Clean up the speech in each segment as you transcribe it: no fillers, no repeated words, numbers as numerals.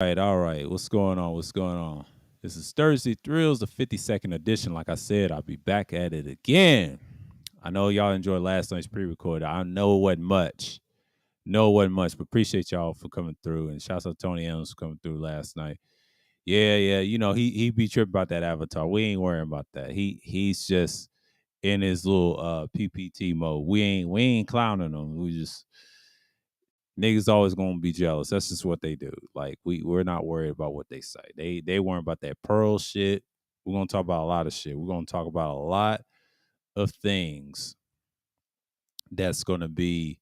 All right. What's going on? What's going on? This is Thursday Thrills, the 52nd edition. Like I said, I'll be back at it again. I know y'all enjoyed last night's pre-recorded. I know it wasn't much. No, it wasn't much, but appreciate y'all for coming through. And shouts out to Tony Evans for coming through last night. Yeah, yeah. You know, he be tripping about that avatar. We ain't worrying about that. He's just in his little PPT mode. We ain't clowning him. We just niggas always gonna be jealous. That's just what they do. Like we're not worried about what they say. They worry about that pearl shit. We're gonna talk about a lot of shit. We're gonna talk about a lot of things that's gonna be,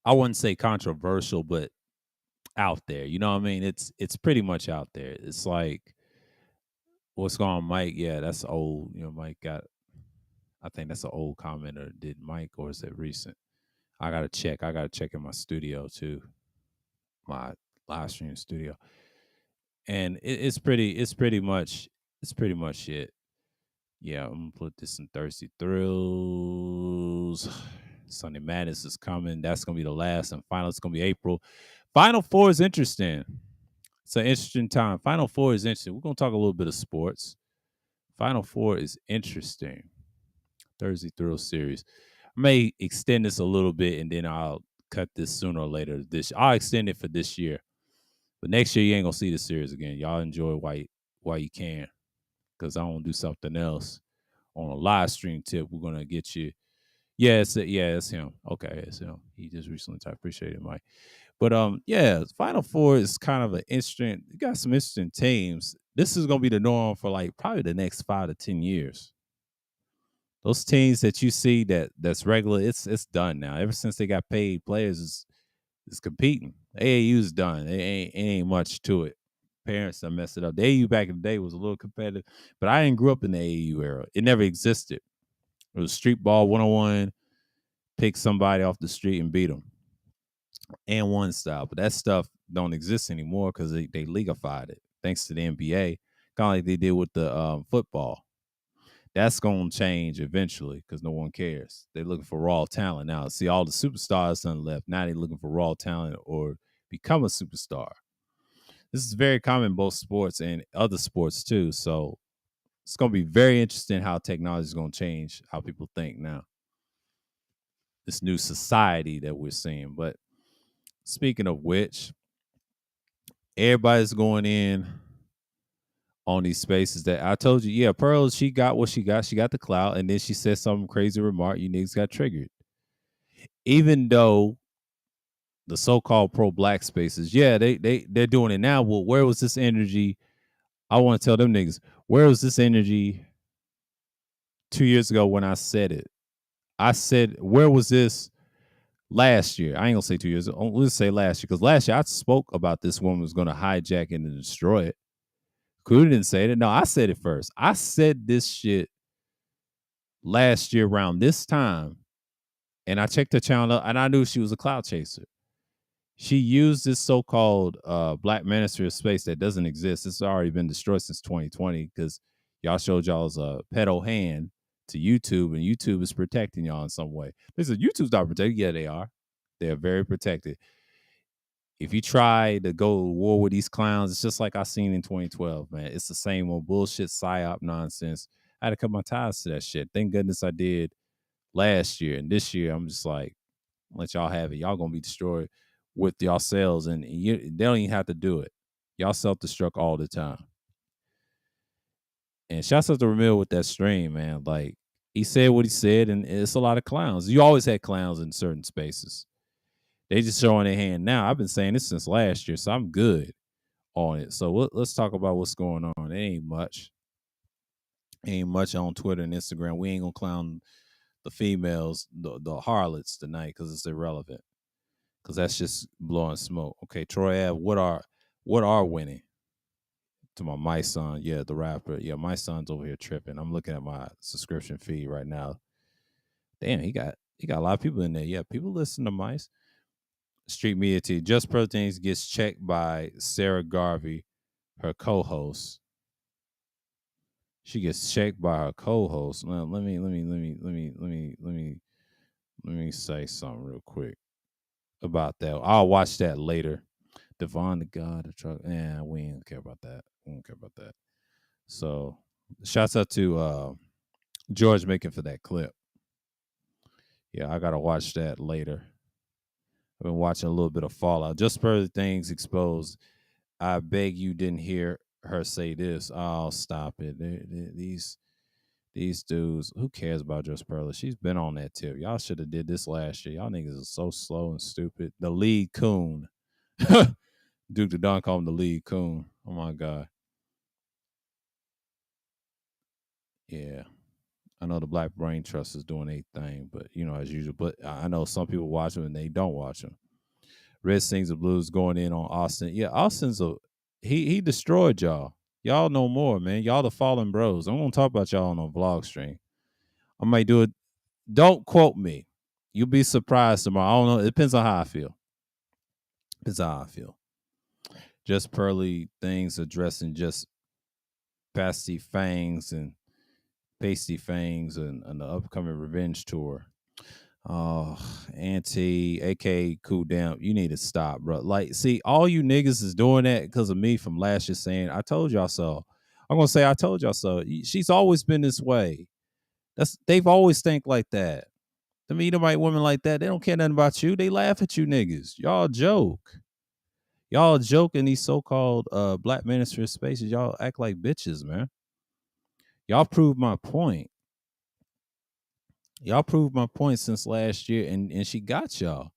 I wouldn't say controversial, but out there. You know what I mean? It's pretty much out there. It's like what's going on, Mike? Yeah, that's old. You know, Mike got, I think that's an old commenter. Did Mike or is it recent? I gotta check. I gotta check in my studio too. My live stream studio. And it's pretty much it. Yeah, I'm gonna put this in Thirsty Thrills. Sunday Madness is coming. That's gonna be the last and final. It's gonna be April. Final Four is interesting. It's an interesting time. Final Four is interesting. We're gonna talk a little bit of sports. Final Four is interesting. Thursday Thrill series. I may extend this a little bit and then I'll cut this sooner or later. I'll extend it for this year. But next year you ain't gonna see the series again. Y'all enjoy while you can, because I want to do something else on a live stream tip. We're gonna get you. It's him. Okay, it's him. He just recently typed. Appreciate it, Mike. But yeah, Final Four is kind of an interesting. You got some interesting teams. This is gonna be the norm for like probably the next 5 to 10 years. Those teams that you see that's regular, it's done now. Ever since they got paid players is competing. AAU's done. It ain't much to it. Parents that messed it up. The AAU back in the day was a little competitive, but I didn't grow up in the AAU era. It never existed. It was street ball 101, pick somebody off the street and beat them, and one style. But that stuff don't exist anymore because they legified it thanks to the NBA, kind of like they did with the football. That's going to change eventually because no one cares. They're looking for raw talent now. See, all the superstars done left. Now they're looking for raw talent or become a superstar. This is very common in both sports and other sports too. So it's going to be very interesting how technology is going to change how people think now. This new society that we're seeing. But speaking of which, everybody's going in on these spaces that I told you. Yeah, Pearl, she got what she got. She got the clout, and then she said some crazy remark. You niggas got triggered. Even though the so-called pro-black spaces, yeah, they're doing it now. Well, where was this energy? I want to tell them niggas, where was this energy 2 years ago when I said it? I said, where was this last year? I ain't gonna say 2 years. Let's say last year, because last year I spoke about this woman was gonna hijack it and destroy it. Kuda didn't say it. No, I said it first. I said this shit last year around this time, and I checked her channel out, and I knew she was a cloud chaser. She used this so-called black ministry of space that doesn't exist. It's already been destroyed since 2020 because y'all showed y'all's pedo hand to YouTube, and YouTube is protecting y'all in some way. They said YouTube's not protected. Yeah, they are. They are very protected. If you try to go to war with these clowns, it's just like I seen in 2012, man. It's the same old bullshit, psyop nonsense. I had to cut my ties to that shit. Thank goodness I did last year. And this year, I'm just like, let y'all have it. Y'all gonna be destroyed with yourselves, and they don't even have to do it. Y'all self-destruct all the time. And shouts out to Ramil with that stream, man. Like he said what he said, and it's a lot of clowns. You always had clowns in certain spaces. They just showing their hand now. I've been saying this since last year, so I'm good on it. So let's talk about what's going on. It ain't much. Ain't much on Twitter and Instagram. We ain't gonna clown the females, the harlots tonight because it's irrelevant. Because that's just blowing smoke. Okay, Troy Ave, what are winning? To my son, yeah, the rapper, yeah, my son's over here tripping. I'm looking at my subscription feed right now. Damn, he got a lot of people in there. Yeah, people listen to Mice. Street Media T. Just Proteins gets checked by Sarah Garvey, her co-host. She gets checked by her co-host. Now, let me say something real quick about that. I'll watch that later. Devon the God, the truck. We ain't care about that. We don't care about that. So, shouts out to George making for that clip. Yeah, I gotta watch that later. I've been watching a little bit of Fallout. Just per the things exposed. I beg you didn't hear her say this. Oh, stop it. These dudes, who cares about Just Perla? She's been on that tip. Y'all should have did this last year. Y'all niggas are so slow and stupid. The lead coon. Duke the Don called him the lead coon. Oh my God. Yeah. I know the Black Brain Trust is doing a thing, but as usual. But I know some people watch them and they don't watch them. Red Sings the Blues going in on Austin. Yeah, Austin's he destroyed y'all. Y'all know more, man. Y'all the fallen bros. I'm gonna talk about y'all on a vlog stream. I might do it. Don't quote me. You'll be surprised tomorrow. I don't know. It depends on how I feel. Depends on how I feel. Just Pearly things addressing just pasty fangs and pasty fangs and the upcoming revenge tour. Oh, Auntie, AK Cool Down, you need to stop, bro. Like, see, all you niggas is doing that because of me from last year saying, I told y'all so. I'm gonna say I told y'all so. She's always been this way. They've always think like that. To me, the white women like that, they don't care nothing about you. They laugh at you niggas. Y'all joke. Y'all joke in these so-called black minister spaces. Y'all act like bitches, man. Y'all proved my point. Y'all proved my point since last year, and she got y'all.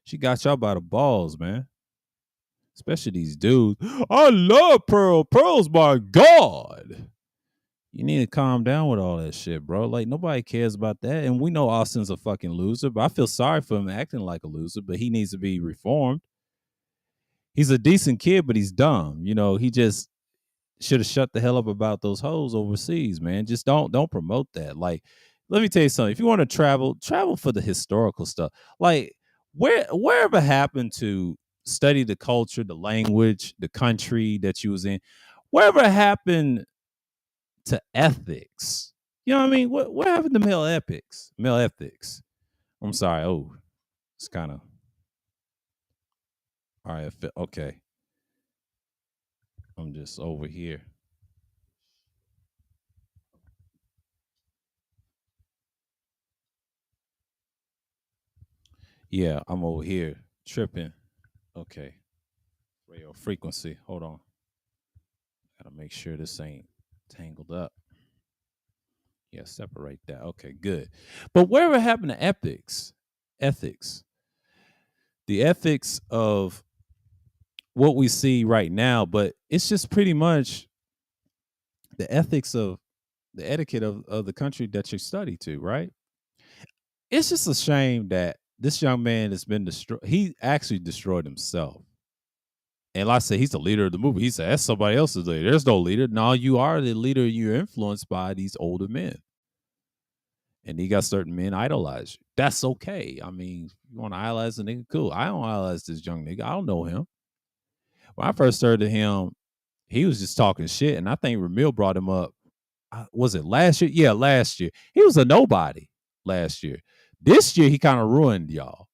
She got y'all by the balls, man. Especially these dudes. I love Pearl. Pearl's my God. You need to calm down with all that shit, bro. Like, nobody cares about that. And we know Austin's a fucking loser, but I feel sorry for him acting like a loser, but he needs to be reformed. He's a decent kid, but he's dumb. He just should have shut the hell up about those hoes overseas, man. Just don't promote that. Like, let me tell you something. If you want to travel for the historical stuff. Like, wherever happened to study the culture, the language, the country that you was in, wherever happened to ethics. You know what I mean? What happened to male ethics? Male ethics. I'm sorry. Oh, it's kind of all right. Okay. I'm just over here. Yeah, I'm over here tripping. Okay. Radio frequency. Hold on. Gotta make sure this ain't tangled up. Yeah, separate that. Okay, good. But whatever happened to ethics? Ethics. The ethics of what we see right now, but it's just pretty much the ethics of the etiquette of the country that you study to, right? It's just a shame that this young man has been destroyed. He actually destroyed himself. And like I said, he's the leader of the movie. He said, that's somebody else's leader. There's no leader. No, you are the leader. You're influenced by these older men. And he got certain men idolize you. That's okay. I mean, you want to idolize a nigga? Cool. I don't idolize this young nigga. I don't know him. When I first heard of him, he was just talking shit. And I think Ramil brought him up. Was it last year? Yeah, last year. He was a nobody last year. This year, he kind of ruined y'all.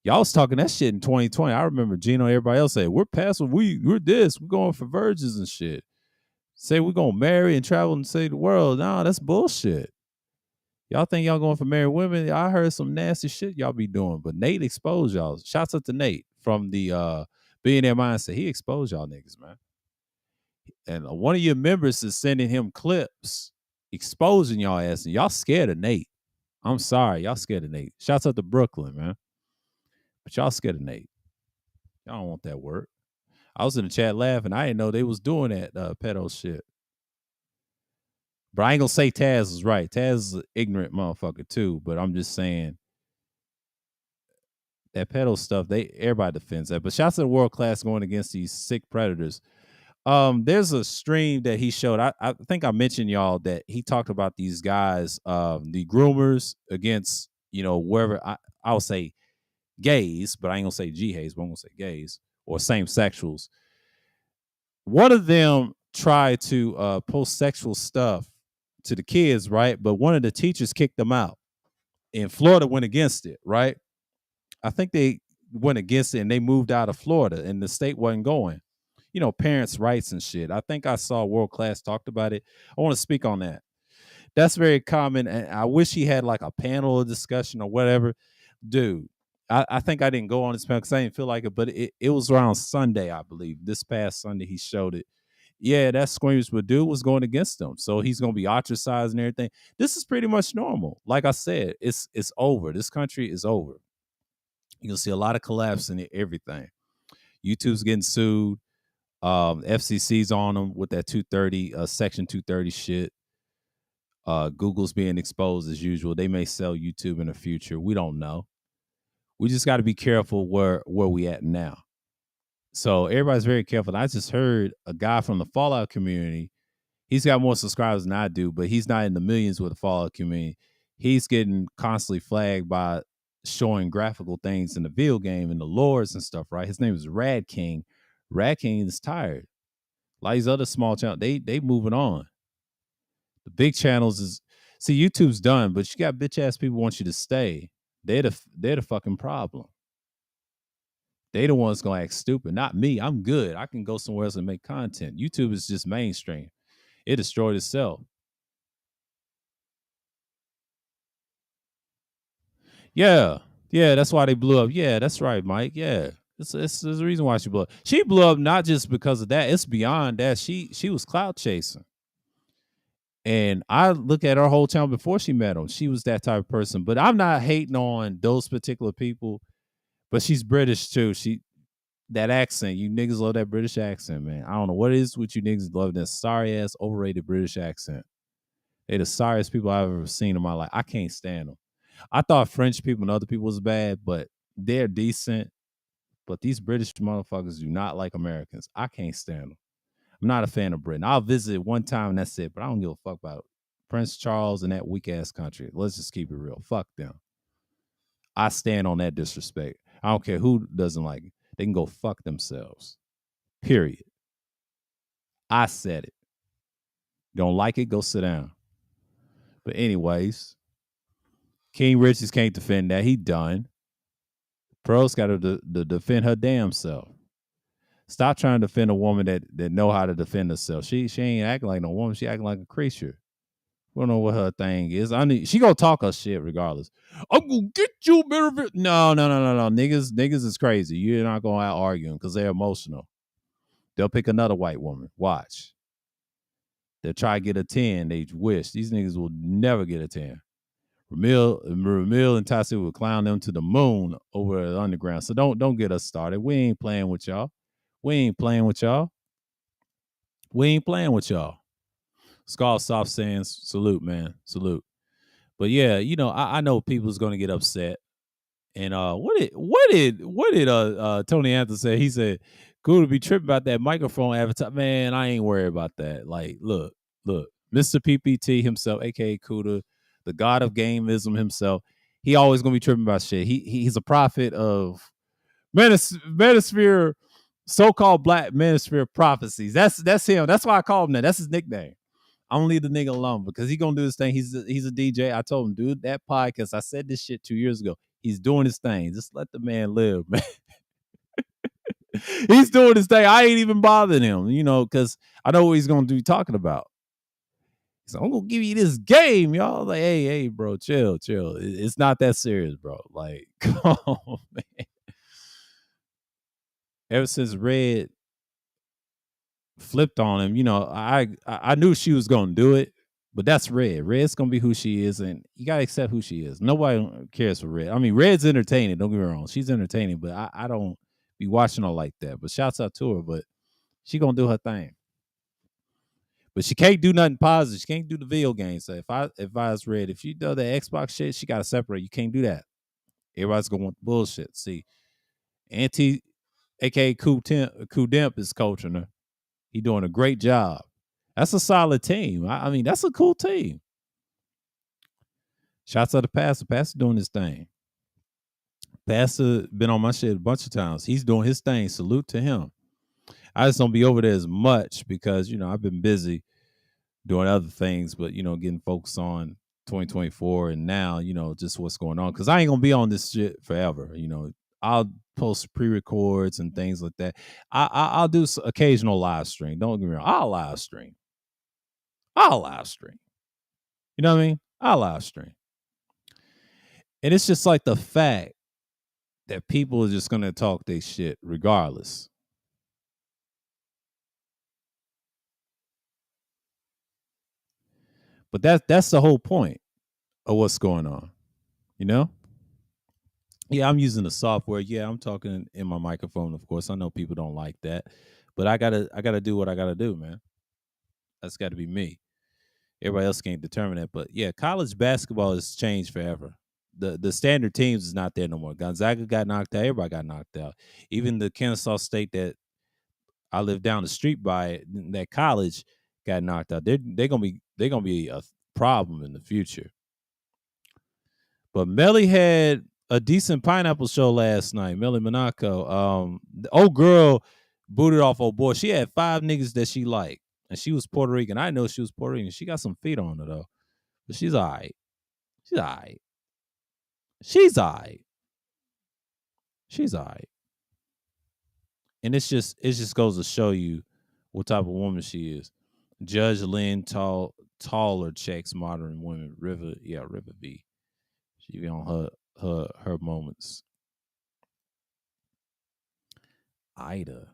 Y'all was talking that shit in 2020. I remember Gino and everybody else say, we're past what we're this. We're going for virgins and shit. Say we're going to marry and travel and save the world. No, that's bullshit. Y'all think y'all going for married women? I heard some nasty shit y'all be doing, but Nate exposed y'all. Shouts out to Nate from the Billionaire Mindset. He exposed y'all niggas, man. And one of your members is sending him clips exposing y'all ass, and y'all scared of Nate. I'm sorry, y'all scared of Nate. Shouts out to Brooklyn, man. But y'all scared of Nate. Y'all don't want that work. I was in the chat laughing. I didn't know they was doing that pedo shit. But I ain't gonna say Taz is right. Taz is an ignorant motherfucker too. But I'm just saying that pedo stuff, everybody defends that. But shouts to the world class going against these sick predators. There's a stream that he showed. I think I mentioned y'all that he talked about these guys, the groomers against, wherever I'll say gays, but I ain't gonna say G-hays, but I'm gonna say gays or same sexuals. One of them tried to post sexual stuff to the kids, right? But one of the teachers kicked them out. And Florida went against it, right? I think they went against it and they moved out of Florida and the state wasn't going. Parents' rights and shit. I think I saw World Class talked about it. I want to speak on that. That's very common. And I wish he had like a panel of discussion or whatever. Dude, I think I didn't go on this panel because I didn't feel like it, but it was around Sunday, I believe. This past Sunday, he showed it. Yeah, that squeamish, but dude was going against him. So he's going to be ostracized and everything. This is pretty much normal. Like I said, it's over. This country is over. You'll see a lot of collapse in everything. YouTube's getting sued. FCC's on them with that 230, Section 230 shit. Google's being exposed as usual. They may sell YouTube in the future. We don't know. We just got to be careful where we at now. So everybody's very careful. I just heard a guy from the Fallout community. He's got more subscribers than I do, but he's not in the millions with the Fallout community. He's getting constantly flagged by showing graphical things in the video game and the lores and stuff, right? His name is Rad King. Rad King is tired. Like these other small channels, they moving on. The big channels YouTube's done, but you got bitch ass people want you to stay. They're the fucking problem. They the ones gonna act stupid, not me. I'm good. I can go somewhere else and make content. YouTube is just mainstream. It destroyed itself. Yeah, that's why they blew up. Yeah, that's right, Mike. Yeah, it's there's a reason why she blew up. She blew up not just because of that. It's beyond that. She was clout chasing. And I look at her whole channel before she met him. She was that type of person. But I'm not hating on those particular people. But she's British too. That accent, you niggas love that British accent, man. I don't know what it is with you niggas love that sorry ass, overrated British accent. They're the sorriest people I've ever seen in my life. I can't stand them. I thought French people and other people was bad, but they're decent. But these British motherfuckers do not like Americans. I can't stand them. I'm not a fan of Britain. I'll visit one time and that's it, but I don't give a fuck about Prince Charles and that weak ass country. Let's just keep it real. Fuck them. I stand on that disrespect. I don't care who doesn't like it. They can go fuck themselves. Period. I said it. Don't like it, go sit down. But anyways, King Richards can't defend that. He done. Pearl's got to defend her damn self. Stop trying to defend a woman that know how to defend herself. She ain't acting like no woman. She acting like a creature. We don't know what her thing is. She gonna talk her shit regardless. I'm gonna get you better. No. Niggas is crazy. You're not gonna out arguing because they're emotional. They'll pick another white woman. Watch. They'll try to get a 10. They wish. These niggas will never get a 10. Ramil and Tassi will clown them to the moon over the underground. So don't get us started. We ain't playing with y'all. Skull Soft saying salute, man. Salute. But yeah, I know people's gonna get upset. And what did Tony Anthony say? He said, cool to be tripping about that microphone avatar. Man, I ain't worried about that. Like, look, Mr. PPT himself, aka Kuda, the god of gameism himself, he always gonna be tripping about shit. He's a prophet of Manosphere, so-called black Manosphere prophecies. That's him. That's why I call him that. That's his nickname. I'm gonna leave the nigga alone because he's gonna do his thing. He's a DJ. I told him, dude, that podcast. I said this shit 2 years ago. He's doing his thing. Just let the man live, man. He's doing his thing. I ain't even bothering him, because I know what he's gonna do talking about. So I'm gonna give you this game, y'all. Like, hey, bro, chill. It's not that serious, bro. Like, come on, man. Ever since Red flipped on him, I knew she was gonna do it, but that's Red. Red's gonna be who she is, and you gotta accept who she is. Nobody cares for Red. I mean, Red's entertaining. Don't get me wrong, she's entertaining, but I don't be watching her like that. But shouts out to her, but she gonna do her thing. But she can't do nothing positive. She can't do the video games. So if I advise Red, if you do the Xbox shit, she gotta separate. You can't do that. Everybody's gonna want bullshit. See, Auntie, aka Kudemp, is coaching her. He doing a great job. That's a solid team. I mean, that's a cool team. Shouts out to Pastor. Pastor doing his thing. Pastor been on my shit a bunch of times. He's doing his thing. Salute to him. I just don't be over there as much because, I've been busy doing other things, but, getting focused on 2024 and now, just what's going on. Because I ain't going to be on this shit forever. I'll post pre-records and things like that. I'll do occasional live stream. Don't get me wrong. I'll live stream. I'll live stream. You know what I mean? I'll live stream. And it's just like the fact that people are just gonna talk their shit regardless. But that's the whole point of what's going on. You know? Yeah, I'm using the software. Yeah, I'm talking in my microphone, of course. I know people don't like that. But I gotta do what I gotta do, man. That's gotta be me. Everybody else can't determine that. But yeah, college basketball has changed forever. The standard teams is not there no more. Gonzaga got knocked out. Everybody got knocked out. Even the Kennesaw State that I live down the street by, that college got knocked out. They're gonna be a problem in the future. But Melly had a decent pineapple show last night. Melly Monaco. The old girl booted off old boy. She had 5 niggas that she liked, and she was Puerto Rican. I know she was Puerto Rican. She got some feet on her though, but she's all right. She's all right. She's all right. She's all right. And it just goes to show you what type of woman she is. Judge Lynn taller checks modern women. River V. She be on her moments. Ida.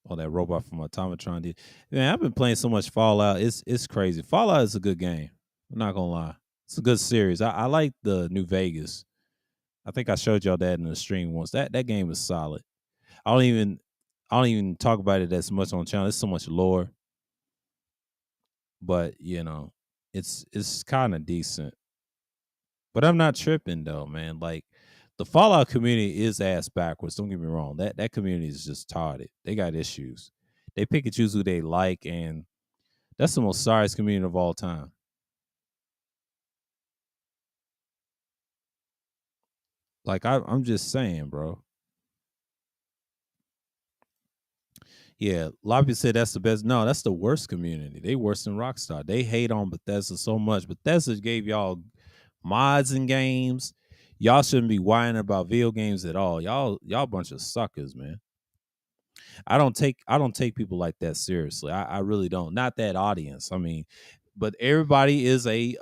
Oh, that robot from Automatron did. Man, I've been playing so much Fallout. It's crazy. Fallout is a good game. I'm not gonna lie. It's a good series. I like the New Vegas. I think I showed y'all that in the stream once. That game is solid. I don't even I don't even talk about it as much on the channel. There's so much lore, but it's kind of decent. But I'm not tripping though, man. Like the Fallout community is ass backwards. Don't get me wrong. That community is just retarded. They got issues. They pick and choose who they like, and that's the most sorriest community of all time. Like I'm just saying, bro. Yeah, a lot of people say that's the best. No, that's the worst community. They worse than Rockstar. They hate on Bethesda so much. Bethesda gave y'all mods and games. Y'all shouldn't be whining about video games at all. Y'all bunch of suckers, man. I don't take people like that seriously. I really don't. Not that audience. I mean, but everybody is a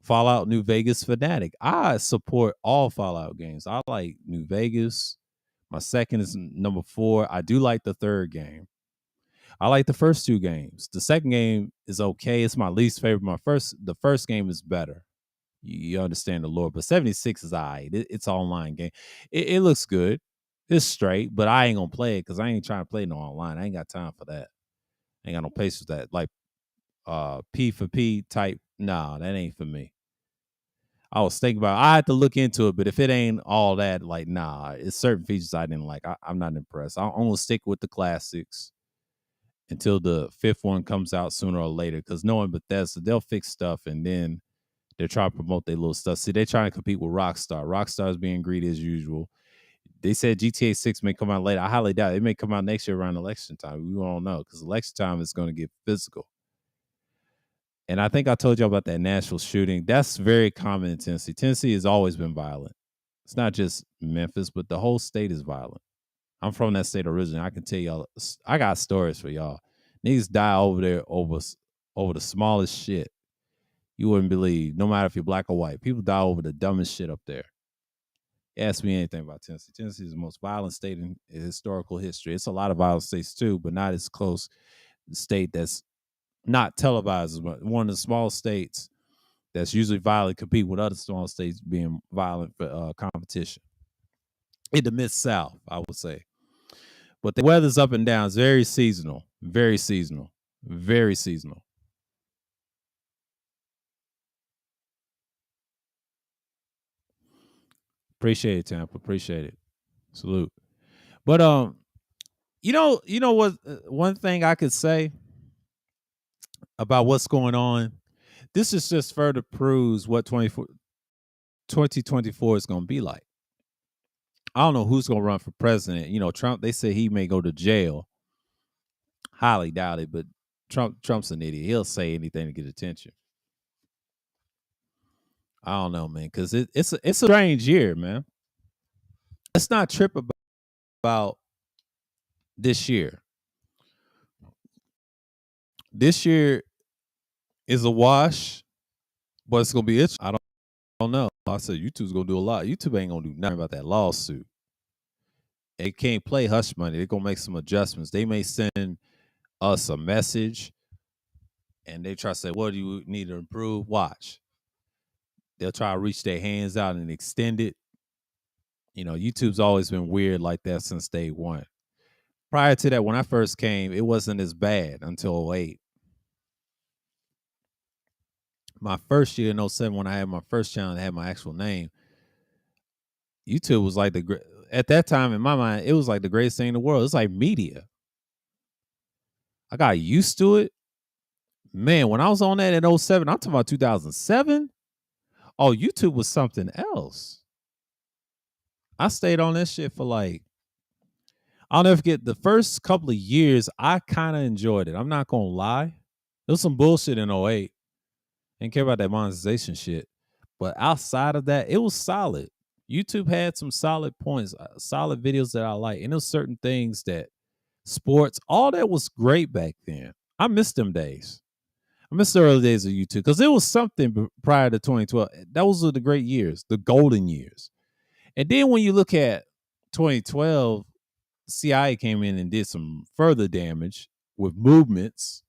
Fallout New Vegas fanatic. I support all Fallout games. I like New Vegas. My second is number 4. I do like the third game. I like the first 2 games. The second game is okay. It's my least favorite. The first game is better. You understand the lore, but 76 is alright. It's an online game. It looks good. It's straight, but I ain't gonna play it because I ain't trying to play no online. I ain't got time for that. I ain't got no patience for that. Like P for P type. Nah, that ain't for me. I was thinking about I had to look into it, but if it ain't all that, like nah, it's certain features I didn't like. I'm not impressed. I'm gonna stick with the classics until the 5th one comes out sooner or later. Because knowing Bethesda, they'll fix stuff and then they're trying to promote their little stuff. See, they're trying to compete with Rockstar. Rockstar is being greedy as usual. They said GTA 6 may come out later. I highly doubt it. It may come out next year around election time. We don't know because election time is going to get physical. And I think I told you about that Nashville shooting. That's very common in Tennessee. Tennessee has always been violent. It's not just Memphis, but the whole state is violent. I'm from that state originally. I can tell y'all. I got stories for y'all. Niggas die over there over the smallest shit you wouldn't believe. No matter if you're black or white, people die over the dumbest shit up there. Ask me anything about Tennessee. Tennessee is the most violent state in historical history. It's a lot of violent states too, but not as close. State that's not televised, but one of the small states that's usually violent compete with other small states being violent for competition. In the mid South, I would say. But the weather's up and down. It's very seasonal. Very seasonal. Very seasonal. Appreciate it, Tampa. Appreciate it. Salute. But you know what? One thing I could say about what's going on. This is just further proves what 2024 is going to be like. I don't know who's going to run for president. Trump. They say he may go to jail. Highly doubt it, but Trump's an idiot. He'll say anything to get attention. I don't know, man, because it's a strange year, man. Let's not trip about this year. This year is a wash, but it's gonna be it. I don't know. I said YouTube's gonna do a lot. YouTube ain't gonna do nothing about that lawsuit. They can't play hush money. They're gonna make some adjustments. They may send us a message and they try to say, what do you need to improve? Watch. They'll try to reach their hands out and extend it. YouTube's always been weird like that since day one. Prior to that, when I first came, it wasn't as bad until '08. My first year in '07, when I had my first channel that had my actual name, YouTube was like at that time in my mind, it was like the greatest thing in the world. It's like media. I got used to it. Man, when I was on that in '07, I'm talking about 2007. Oh, YouTube was something else. I stayed on that shit for like, I'll never forget the first couple of years. I kind of enjoyed it. I'm not gonna lie. There was some bullshit in '08. Didn't care about that monetization shit. But outside of that, it was solid. YouTube had some solid points, solid videos that I like. And there was certain things that sports, all that was great back then. I miss them days. I miss the early days of YouTube because it was something prior to 2012. Those were the great years, the golden years. And then when you look at 2012, CIA came in and did some further damage with movements.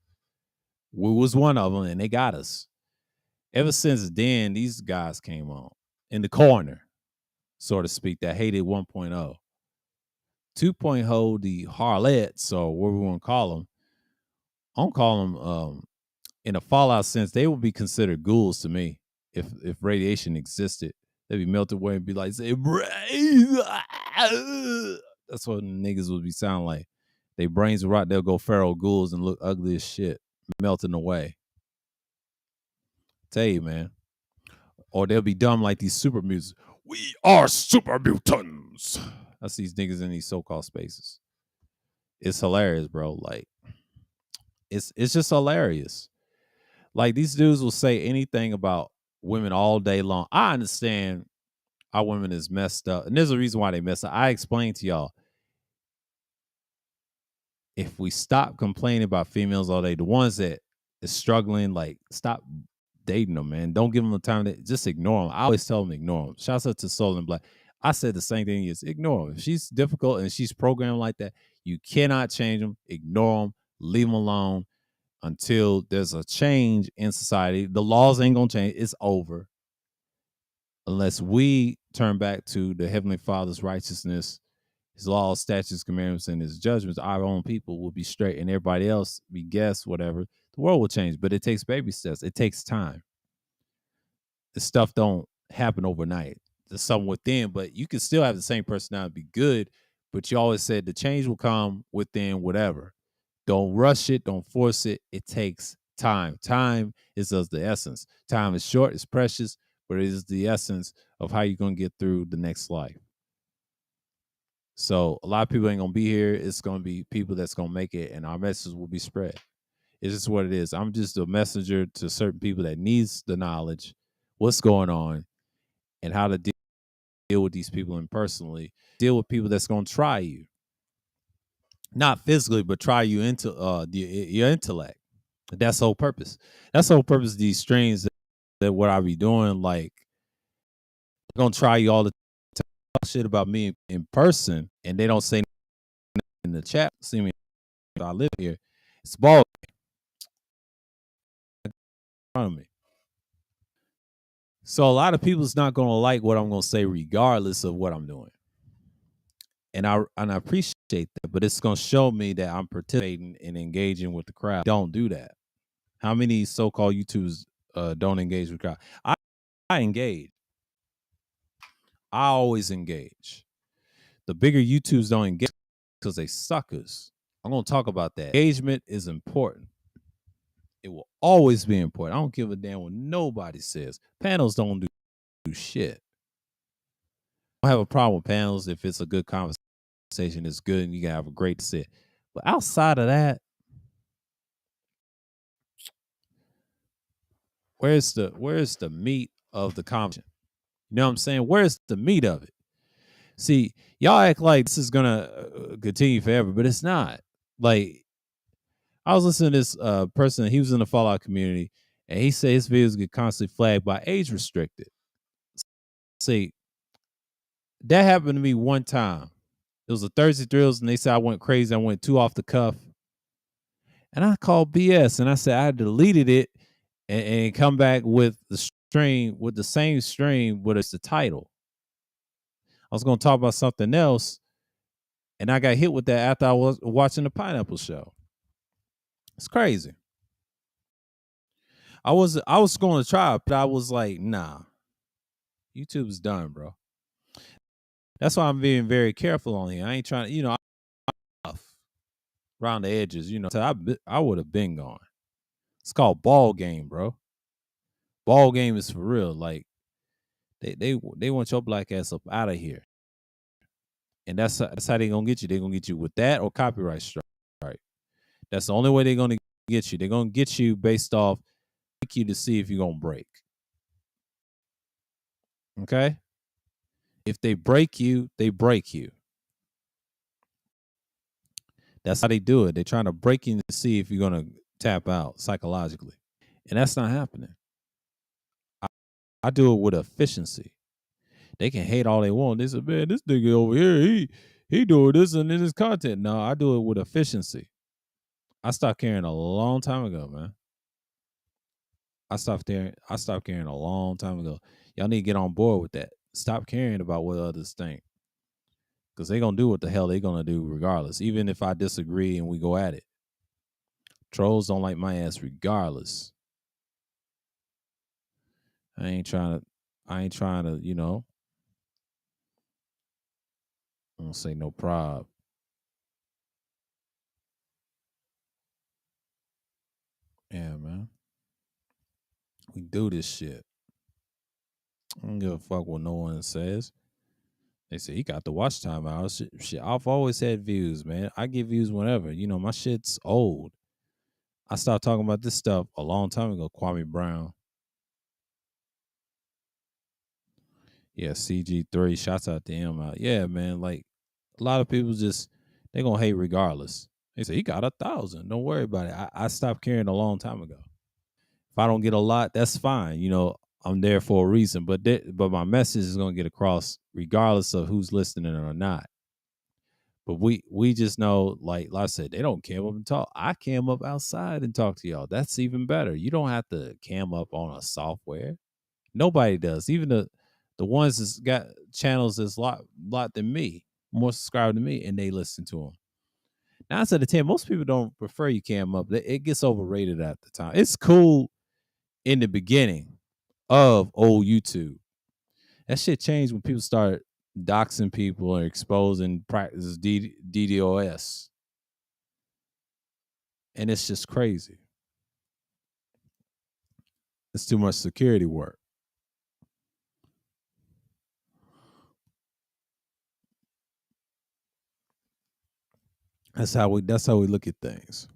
We was one of them, and they got us. Ever since then, these guys came on in the corner, so to speak, that hated 1.0. 2.0, the harlots, or what we want to call them. I don't call them in a Fallout sense. They would be considered ghouls to me if radiation existed. They'd be melted away and be like, say, that's what niggas would be sounding like. Their brains would rot. They'll go feral ghouls and look ugly as shit, melting away. Tell you, man. Or they'll be dumb like these super mutants. We are super mutants. That's these niggas in these so-called spaces. It's hilarious, bro. Like, it's just hilarious. Like, these dudes will say anything about women all day long. I understand our women is messed up, and there's a reason why they messed up. I explained to y'all. If we stop complaining about females all day, the ones that is struggling, like, stop dating them, man. Don't give them the time to just ignore them. I always tell them ignore them. Shouts out to Soul and Black. I said the same thing is ignore them. If she's difficult and she's programmed like that, you cannot change them. Ignore them. Leave them alone until there's a change in society. The laws ain't gonna change. It's over unless we turn back to the Heavenly Father's righteousness, His laws, statutes, commandments, and His judgments. Our own people will be straight, and everybody else be guess whatever. The world will change, but it takes baby steps. It takes time. The stuff don't happen overnight. There's something within, but you can still have the same personality, be good. But you always said the change will come within whatever. Don't rush it. Don't force it. It takes time. Time is of the essence. Time is short. It's precious, but it is the essence of how you're gonna get through the next life. So a lot of people ain't gonna be here. It's gonna be people that's gonna make it, and our message will be spread. It's just what it is. I'm just a messenger to certain people that needs the knowledge, what's going on, and how to deal with these people and personally deal with people that's gonna try you, not physically, but try you into your intellect. That's the whole purpose. That's the whole purpose of these streams. That what I be doing, like, they're gonna try you all the time. Shit about me in person, and they don't say in the chat. See me, I live here. It's ball in front of me. So a lot of people's not gonna like what I'm gonna say, regardless of what I'm doing. And I appreciate that, but it's gonna show me that I'm participating and engaging with the crowd. Don't do that. How many so-called YouTubers don't engage with the crowd? I engage. I always engage. The bigger YouTubers don't engage because they suckers. I'm gonna talk about that. Engagement is important. It will always be important. I don't give a damn what nobody says. Panels don't do shit. I don't have a problem with panels if it's a good conversation. It's good and you can have a great sit. But outside of that, where's the meat of the conversation. You know what I'm saying? Where's the meat of it? See, y'all act like this is gonna continue forever, but it's not. Like, I was listening to this person. He was in the Fallout community, and he said his videos get constantly flagged by age restricted. See, that happened to me one time. It was a Thursday Thrills, and they said I went crazy. I went too off the cuff, and I called BS, and I said I deleted it and come back with the stream with the same stream, but it's the title. I was going to talk about something else, and I got hit with that after I was watching the Pineapple Show. It's crazy. I was going to try, but I was like, nah, YouTube's done, bro. That's why I'm being very careful on here. I ain't trying to, I'm around the edges, So I would have been gone. It's called ball game, bro. Ball game is for real. Like they want your black ass up out of here, and that's how they gonna get you. They gonna get you with that or copyright strike. Right. That's the only way they're gonna get you. They're gonna get you based off you to see if you're gonna break. Okay. If they break you, they break you. That's how they do it. They're trying to break you to see if you're gonna tap out psychologically, and that's not happening. I do it with efficiency. They can hate all they want. They say, man, this nigga over here, he doing this and in his content. No, I do it with efficiency. I stopped caring a long time ago, man. I stopped caring a long time ago. Y'all need to get on board with that. Stop caring about what others think. Because they're gonna do what the hell they're gonna do regardless. Even if I disagree and we go at it. Trolls don't like my ass regardless. I ain't trying to, I don't say no prob. Yeah, man. We do this shit. I don't give a fuck what no one says. They say he got the watch time out. Shit, I've always had views, man. I get views whenever. My shit's old. I stopped talking about this stuff a long time ago. Kwame Brown. Yeah, CG3. Shouts out to him out. Yeah, man. Like a lot of people they gonna hate regardless. They say he got 1,000. Don't worry about it. I stopped caring a long time ago. If I don't get a lot, that's fine. I'm there for a reason. But my message is gonna get across regardless of who's listening or not. But we just know, like I said, they don't cam up and talk. I cam up outside and talk to y'all. That's even better. You don't have to cam up on a software. Nobody does. Even the ones that's got channels that's lot than me, more subscribed than me, and they listen to them. 9 out of 10, most people don't prefer you cam up. It gets overrated at the time. It's cool in the beginning of old YouTube. That shit changed when people start doxing people or exposing practices DDoS. And it's just crazy. It's too much security work. That's how we look at things.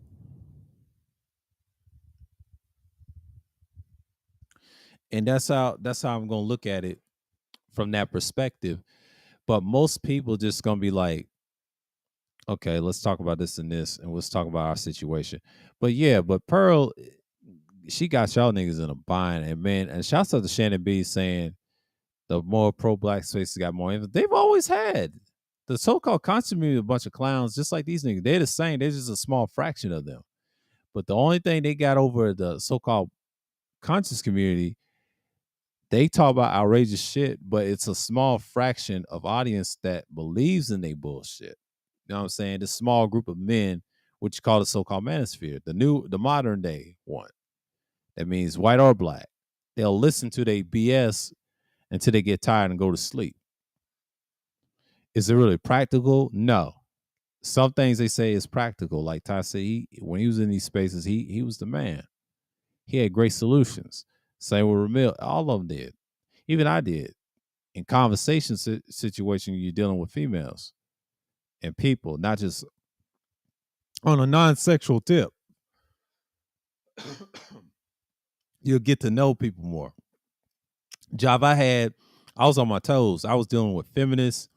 And that's how I'm gonna look at it from that perspective. But most people just gonna be like, okay, let's talk about this and this, and let's talk about our situation. But yeah, but Pearl, she got y'all niggas in a bind, and man, and shouts out to Shannon B saying the more pro black spaces got more. They've always had the so-called conscious community, a bunch of clowns, just like these niggas. They're the same. They're just a small fraction of them. But the only thing they got over the so-called conscious community, they talk about outrageous shit, but it's a small fraction of audience that believes in they bullshit. You know what I'm saying? This small group of men, which you call the so-called manosphere, the modern day one. That means white or black. They'll listen to their BS until they get tired and go to sleep. Is it really practical? No. Some things they say is practical. Like Ty said, when he was in these spaces, he was the man. He had great solutions. Same with Ramil. All of them did. Even I did. In conversation situation, you're dealing with females and people, not just on a non-sexual tip. You'll get to know people more. job I had, I was on my toes. I was dealing with feminists,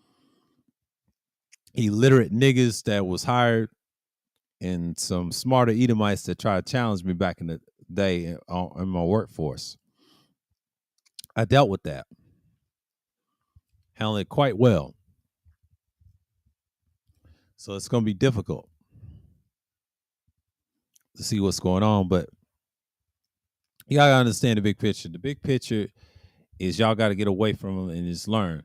illiterate niggas that was hired, and some smarter Edomites that tried to challenge me back in the day in my workforce. I dealt with that, handled it quite well. So it's going to be difficult to see what's going on, but you gotta understand the big picture. The big picture is y'all got to get away from them and just learn.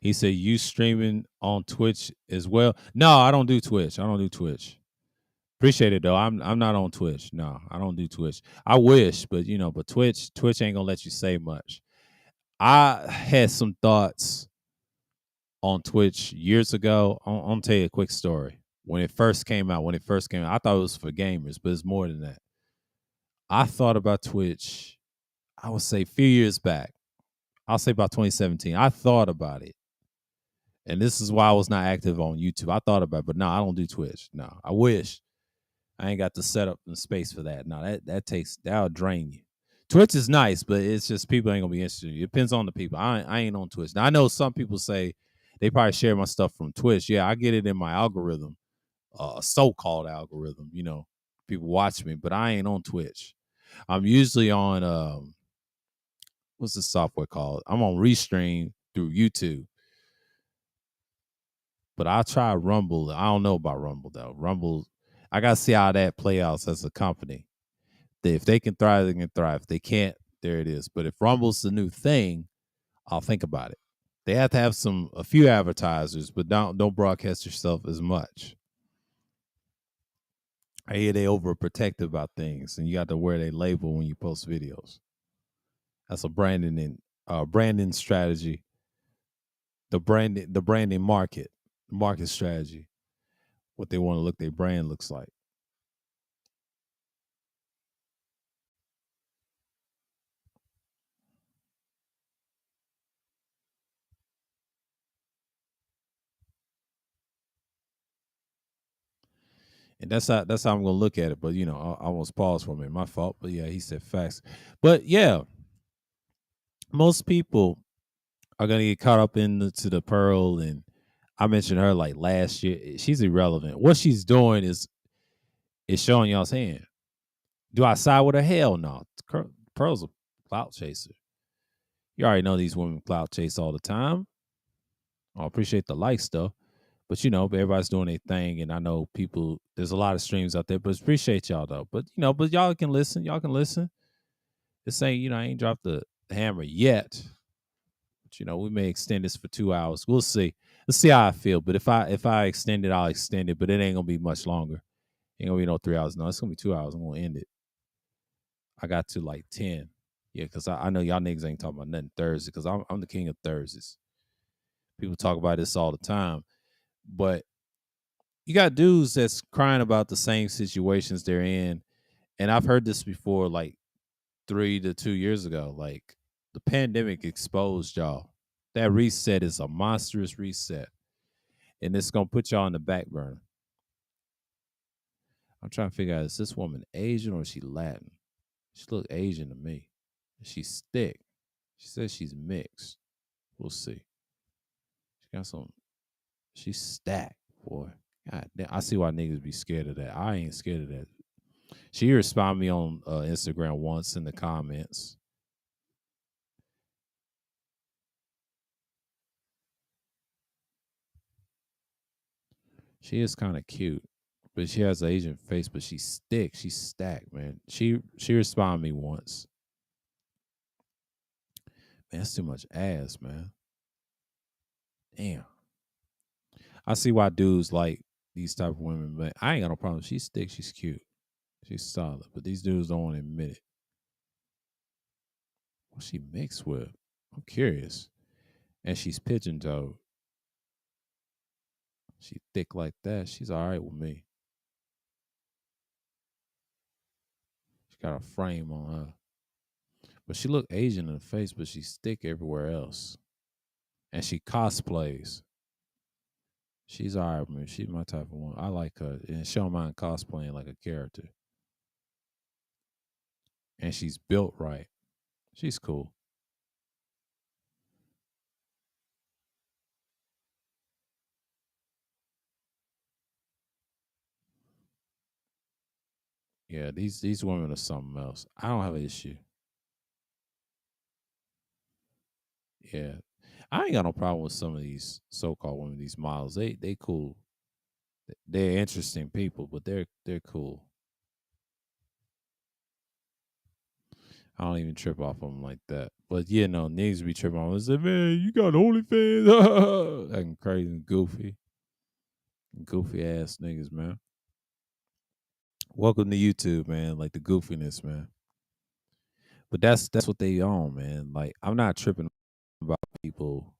He said, "You streaming on Twitch as well?" No, I don't do Twitch. I don't do Twitch. Appreciate it though. I'm not on Twitch. No, I don't do Twitch. I wish, but but Twitch ain't gonna let you say much. I had some thoughts on Twitch years ago. I'm gonna tell you a quick story. When it first came out, I thought it was for gamers, but it's more than that. I thought about Twitch, I would say a few years back. I'll say about 2017. I thought about it. And this is why I was not active on YouTube. I thought about it, but no, I don't do Twitch. No, I wish. I ain't got the setup and space for that. No, that'll drain you. Twitch is nice, but it's just people ain't gonna be interested. It depends on the people. I ain't on Twitch. Now I know some people say they probably share my stuff from Twitch. Yeah, I get it in my algorithm, so-called algorithm. People watch me, but I ain't on Twitch. I'm usually on what's the software called? I'm on Restream through YouTube. But I'll try Rumble. I don't know about Rumble though. Rumble, I gotta see how that play out as a company. If they can thrive, they can thrive. If they can't, there it is. But if Rumble's the new thing, I'll think about it. They have to have a few advertisers, but don't broadcast yourself as much. I hear they overprotective about things, and you got to wear their label when you post videos. That's a branding strategy. The branding market strategy. What they want to look their brand looks like. And that's how I'm gonna look at it. But I almost paused for a minute. My fault. But yeah, he said facts. But yeah, most people are gonna get caught up into the pearl, and I mentioned her like last year. She's irrelevant. What she's doing is showing y'all's hand. Do I side with her? Hell no. Pearl's a clout chaser. You already know these women clout chase all the time. I appreciate the likes though. But everybody's doing their thing, and I know people. There's a lot of streams out there, but appreciate y'all though. But y'all can listen. Y'all can listen. This ain't I ain't dropped the hammer yet. But we may extend this for 2 hours. We'll see. Let's see how I feel. But if I extend it, I'll extend it. But it ain't gonna be much longer. Ain't gonna be no 3 hours. No, it's gonna be 2 hours. I'm gonna end it. I got to like 10. Yeah, because I know y'all niggas ain't talking about nothing Thursday. Because I'm the king of Thursdays. People talk about this all the time, but you got dudes that's crying about the same situations they're in. And I've heard this before, like 3 to 2 years ago. Like the pandemic exposed y'all. That reset is a monstrous reset. And it's gonna put y'all on the back burner. I'm trying to figure out, is this woman Asian or is she Latin? She look Asian to me. She's thick. She says she's mixed. We'll see. She got some. She's stacked, boy. God damn, I see why niggas be scared of that. I ain't scared of that. She responded me on Instagram once in the comments. She is kind of cute, but she has an Asian face. But she's thick. She's stacked, man. She responded me once. Man, that's too much ass, man. Damn. I see why dudes like these type of women, but I ain't got no problem. She's thick. She's cute. She's solid. But these dudes don't want to admit it. What she mixed with? I'm curious. And she's pigeon toed. She thick like that. She's all right with me. She got a frame on her. But she look Asian in the face, but she's thick everywhere else. And she cosplays. She's all right with me. She's my type of one. I like her. And she don't mind cosplaying like a character. and she's built right. She's cool. Yeah, these women are something else. I don't have an issue. Yeah, I ain't got no problem with some of these so-called women, these models. They cool. They're interesting people, but they're cool. I don't even trip off them like that. But yeah, no, niggas be tripping on. Say, man, you got OnlyFans, acting crazy and goofy ass niggas, man. Welcome to YouTube, man. Like the goofiness, man. But that's what they own, man. Like I'm not tripping about people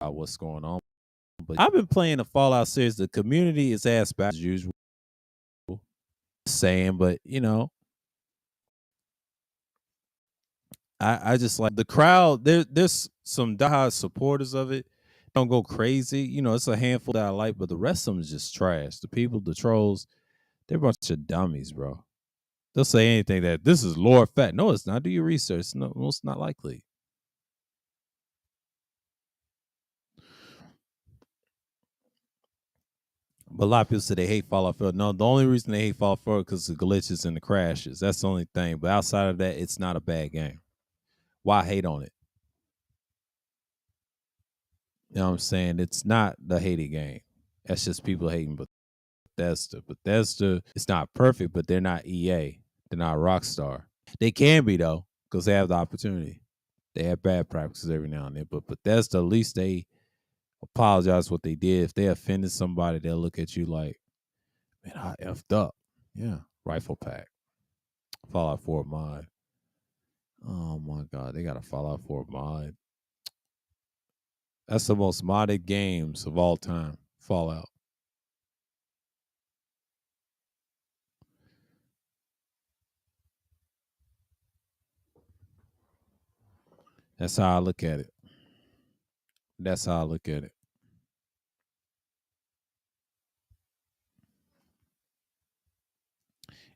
about what's going on. But I've been playing the Fallout series. The community is ass back as usual. Saying, but I just like the crowd. There's some diehard supporters of it. Don't go crazy. It's a handful that I like, but the rest of them is just trash. The people, the trolls, they're a bunch of dummies, bro. They'll say anything that this is lore fact. No, it's not. Do your research. No, it's not likely. But a lot of people say they hate Fallout 4. No, the only reason they hate Fallout 4 is because the glitches and the crashes. That's the only thing. But outside of that, it's not a bad game. Why hate on it? You know what I'm saying? It's not the hated game. That's just people hating Bethesda. Bethesda, it's not perfect, but they're not EA. They're not Rockstar. They can be, though, because they have the opportunity. They have bad practices every now and then. But Bethesda, at least they apologize for what they did. If they offended somebody, they'll look at you like, man, I effed up. Yeah. Rifle pack. Fallout 4 mod. Oh my God. They got a Fallout 4 mod. That's the most modded games of all time. Fallout. That's how I look at it. That's how I look at it.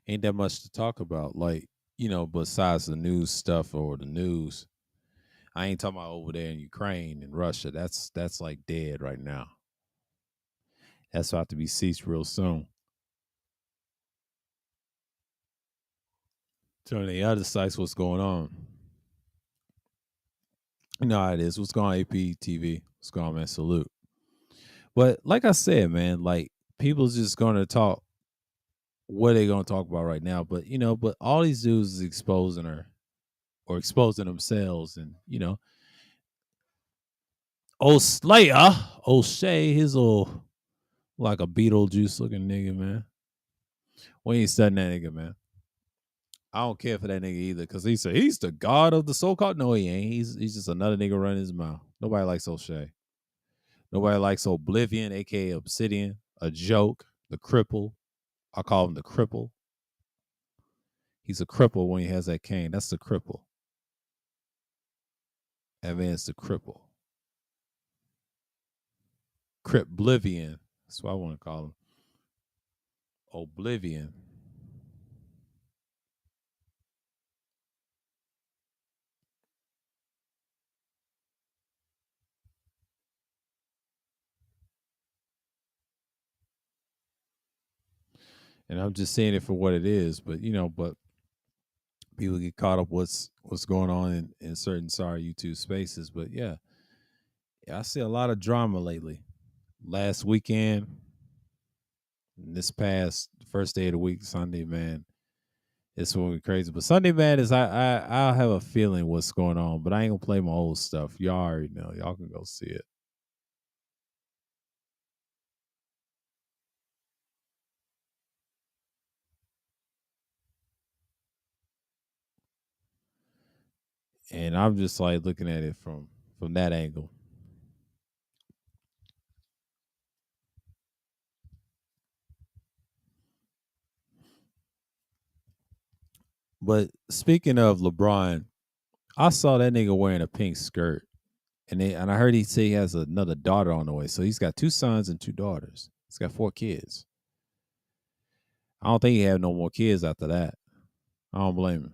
Ain't that much to talk about. Like, besides the news stuff or the news, I ain't talking about over there in Ukraine and Russia. That's like dead right now. That's about to be ceased real soon. Telling the other sites what's going on. You know how it is. What's going on, APTV? What's going on, man? Salute. But like I said, man, like people's just gonna talk what they gonna talk about right now. But but all these dudes is exposing her or exposing themselves, and old Slayer, old Shay, his little like a Beetlejuice looking nigga, man. We ain't studying that nigga, man. I don't care for that nigga either, because he said he's the god of the so-called. No, he ain't. He's just another nigga running his mouth. Nobody likes O'Shea. Nobody likes Oblivion, aka Obsidian, a joke, the cripple. I call him the cripple. He's a cripple when he has that cane. That's the cripple. That man's the cripple. Criplivian. That's what I want to call him. Oblivion. And I'm just saying it for what it is, but but people get caught up what's going on in certain sorry YouTube spaces. But yeah, I see a lot of drama lately. Last weekend, this past first day of the week, Sunday, man, it's going to be crazy. But Sunday, man, is I'll have a feeling what's going on, but I ain't gonna play my old stuff. Y'all already know. Y'all can go see it. And I'm just like looking at it from that angle. But speaking of LeBron, I saw that nigga wearing a pink skirt. And I heard he say he has another daughter on the way. So he's got two sons and two daughters. He's got four kids. I don't think he have no more kids after that. I don't blame him.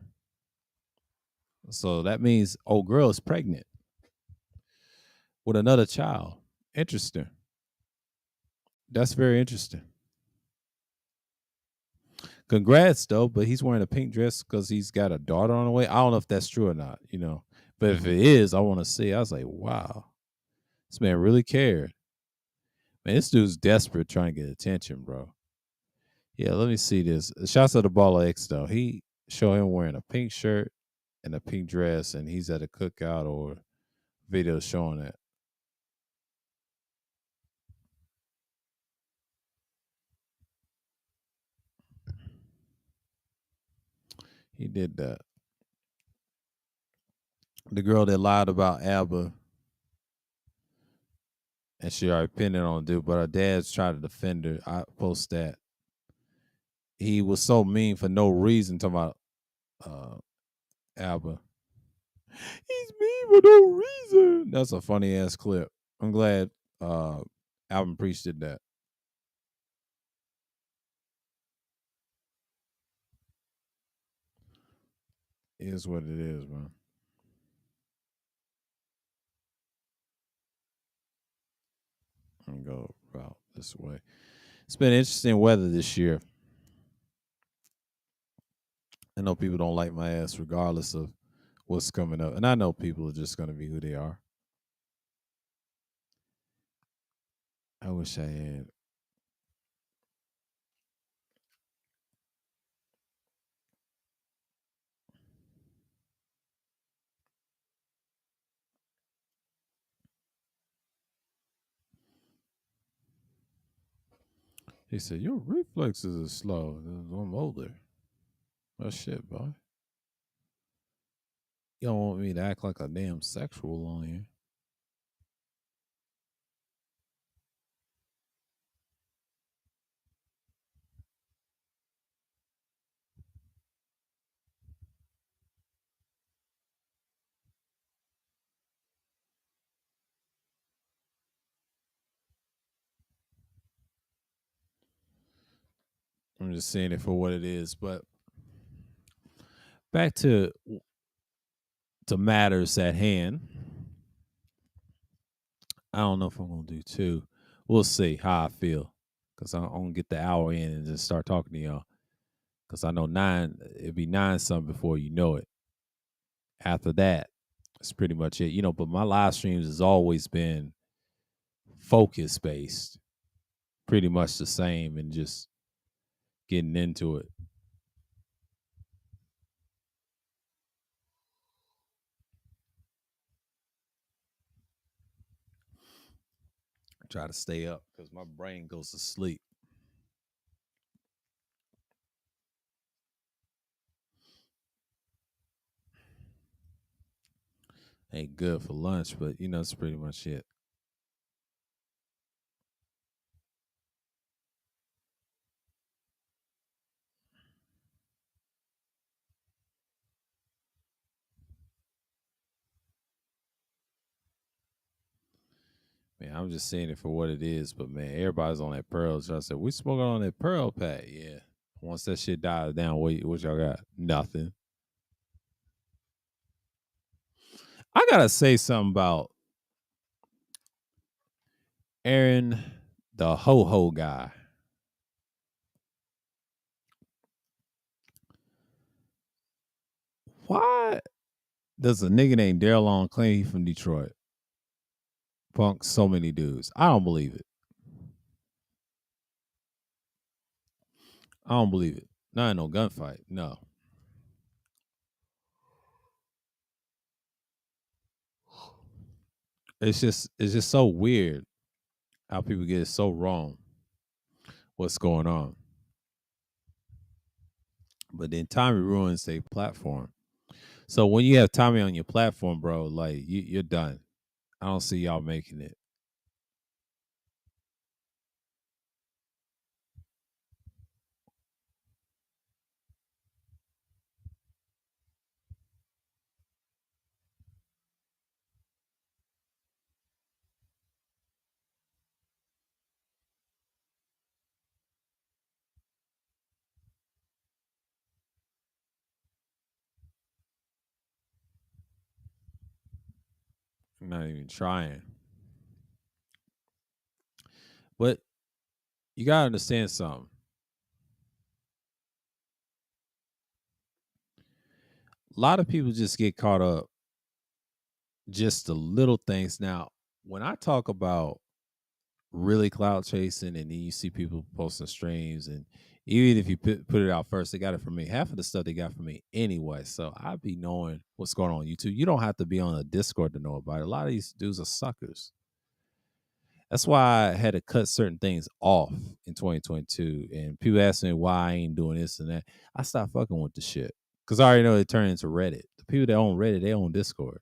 So that means old girl is pregnant with another child. Interesting. That's very interesting. Congrats though, but he's wearing a pink dress because he's got a daughter on the way. I don't know if that's true or not, you know. But if it is, I want to see. I was like, wow, this man really cared. Man, this dude's desperate trying to get attention, bro. Yeah, let me see this. Shouts to the Baller X though. He show him wearing a pink shirt and a pink dress, and he's at a cookout or video showing that. He did that. The girl that lied about ABBA and she already pinned it on dude, but her dad's trying to defend her. I post that. He was so mean for no reason talking about uh ABBA. He's mean for no reason. That's a funny ass clip. I'm glad Alvin Priest did that. It is what it is, man. I'm gonna go about this way. It's been interesting weather this year. I know people don't like my ass regardless of what's coming up. And I know people are just gonna be who they are. I wish I had. He said, your reflexes are slow. I'm older. Oh shit, boy. You don't want me to act like a damn sexual on here. I'm just saying it for what it is. But back to matters at hand. I don't know if I'm gonna do two. We'll see how I feel. Cause I'm gonna get the hour in and just start talking to y'all. Cause I know nine, it'd be nine something before you know it. After that, that's pretty much it. You know, but my live streams has always been focus based, pretty much the same, and just getting into it. Try to stay up because my brain goes to sleep. Ain't good for lunch, but you know, it's pretty much it. Man, I'm just saying it for what it is, but man, everybody's on that pearl. So I said, we smoking on that pearl pack. Yeah. Once that shit dies down, what y'all got? Nothing. I gotta say something about Aaron, the ho ho guy. Why does a nigga named Daryl Long claim he from Detroit? Punk so many dudes. I don't believe it. I don't believe it. Not in no gunfight. No. It's just so weird how people get it so wrong. What's going on? But then Tommy ruins their platform. So when you have Tommy on your platform, bro, like you're done. I don't see y'all making it. I'm not even trying. But you gotta understand something. A lot of people just get caught up just the little things. Now, when I talk about really cloud chasing, and then you see people posting streams, and even if you put it out first, they got it from me. Half of the stuff they got from me anyway. So I be knowing what's going on YouTube. You don't have to be on a Discord to know about it. A lot of these dudes are suckers. That's why I had to cut certain things off in 2022. And people ask me why I ain't doing this and that. I stopped fucking with the shit because I already know it turned into Reddit. The people that own Reddit, they own Discord.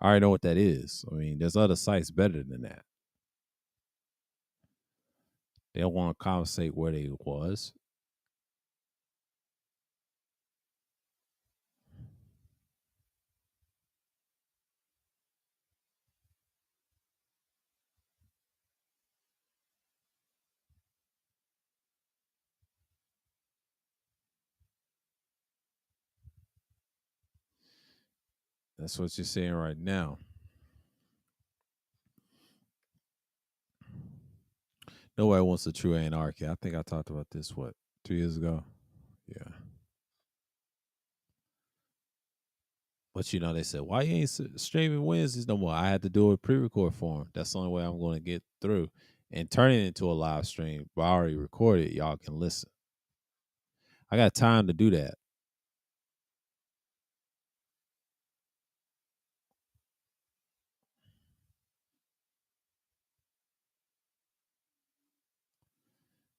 I already know what that is. I mean, there's other sites better than that. They don't want to conversate where they was. That's what you're saying right now. Nobody wants a true anarchy. I think I talked about this, what, 2 years ago? Yeah. But they said, why you ain't streaming Wednesdays no more? I had to do a pre-record for 'em. That's the only way I'm going to get through. And turn it into a live stream. But I already recorded. Y'all can listen. I got time to do that.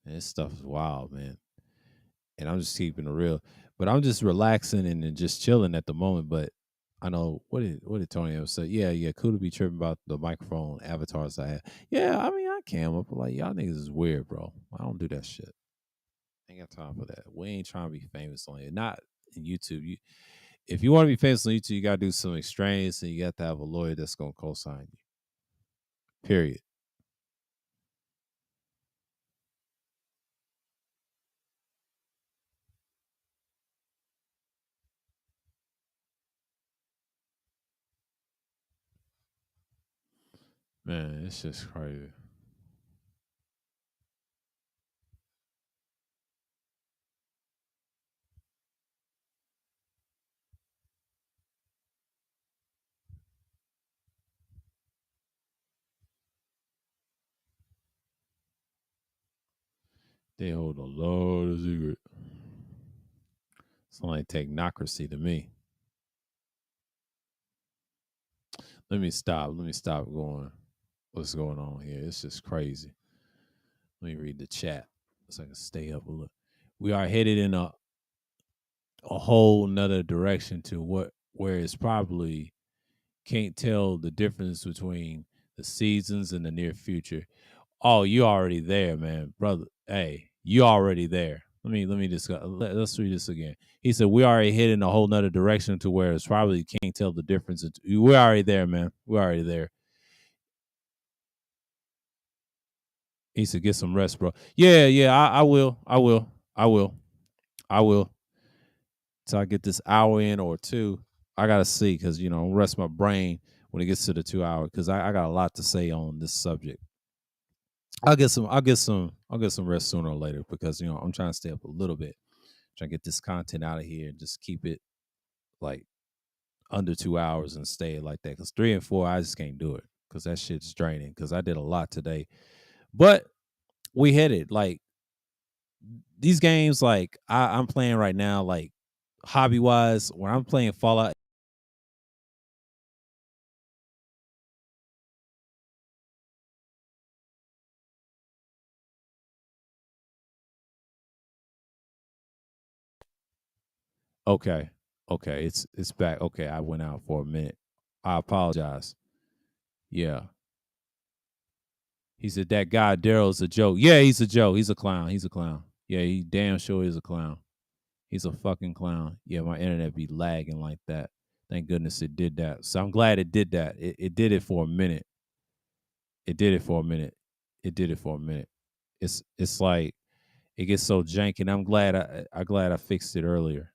And this stuff is wild, man. And I'm just keeping it real. But I'm just relaxing and just chilling at the moment. But I know what did Tony ever say? Yeah, cool to be tripping about the microphone avatars I have. Yeah, I mean I can, but like y'all niggas is weird, bro. I don't do that shit. Ain't got time for that. We ain't trying to be famous on it. Not in YouTube. If you want to be famous on YouTube, you gotta do some experience and you got to have a lawyer that's gonna co-sign you. Period. Man, it's just crazy. They hold a lot of secret. It's like technocracy to me. Let me stop. Let me stop going. What's going on here? It's just crazy. Let me read the chat so I can stay up a little. We are headed in a whole nother direction to where it's probably can't tell the difference between the seasons and the near future. Oh, you already there, man, brother. Hey, you already there. Let me just let's read this again. He said we already heading a whole nother direction to where it's probably can't tell the difference. We're already there, man. We're already there. He said get some rest, bro. Yeah. I will. I will. I will. I will. So I get this hour in or two. I gotta see because rest my brain when it gets to the 2 hour because I got a lot to say on this subject. I'll get some rest sooner or later because I'm trying to stay up a little bit, trying to get this content out of here and just keep it like under 2 hours and stay like that. Because 3 and 4, I just can't do it because that shit's draining. Because I did a lot today, but we hit it. Like these games, like I'm playing right now, like hobby wise, when I'm playing Fallout. Okay, okay, it's back. Okay, I went out for a minute. I apologize. Yeah, he said that guy Daryl's a joke. Yeah, he's a joke. He's a clown. He's a clown. Yeah, he damn sure is a clown. He's a fucking clown. Yeah, my internet be lagging like that. Thank goodness it did that. So I'm glad it did that. It did it for a minute. It did it for a minute. It did it for a minute. It's like it gets so janky. And I'm glad I fixed it earlier.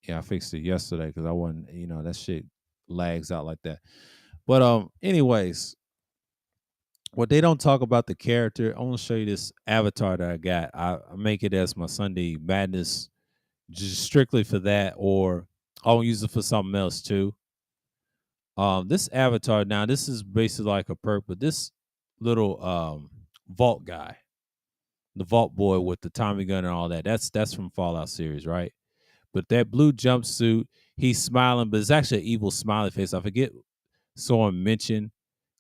Yeah, I fixed it yesterday because I wasn't. That shit. lags out like that. But anyways, what they don't talk about the character, I want to show you this avatar that I got. I make it as my Sunday Madness just strictly for that, or I'll use it for something else too. This avatar now, this is basically like a perk, but this little vault guy, the vault boy with the Tommy gun and all that, that's from Fallout series, right? But that blue jumpsuit, he's smiling, but it's actually an evil smiley face. I forget someone mentioned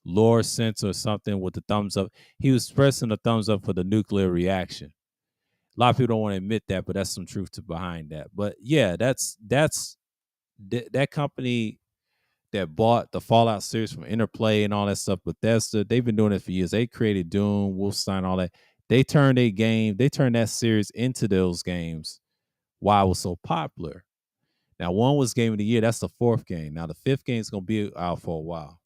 lore sense or something with the thumbs up. He was pressing the thumbs up for the nuclear reaction. A lot of people don't want to admit that, but that's some truth to behind that. But yeah, that company that bought the Fallout series from Interplay and all that stuff. Bethesda, they've been doing it for years. They created Doom, Wolfenstein, all that. They turned that series into those games. Why it was so popular. Now, one was Game of the Year. That's the fourth game. Now, the fifth game is gonna be out for a while.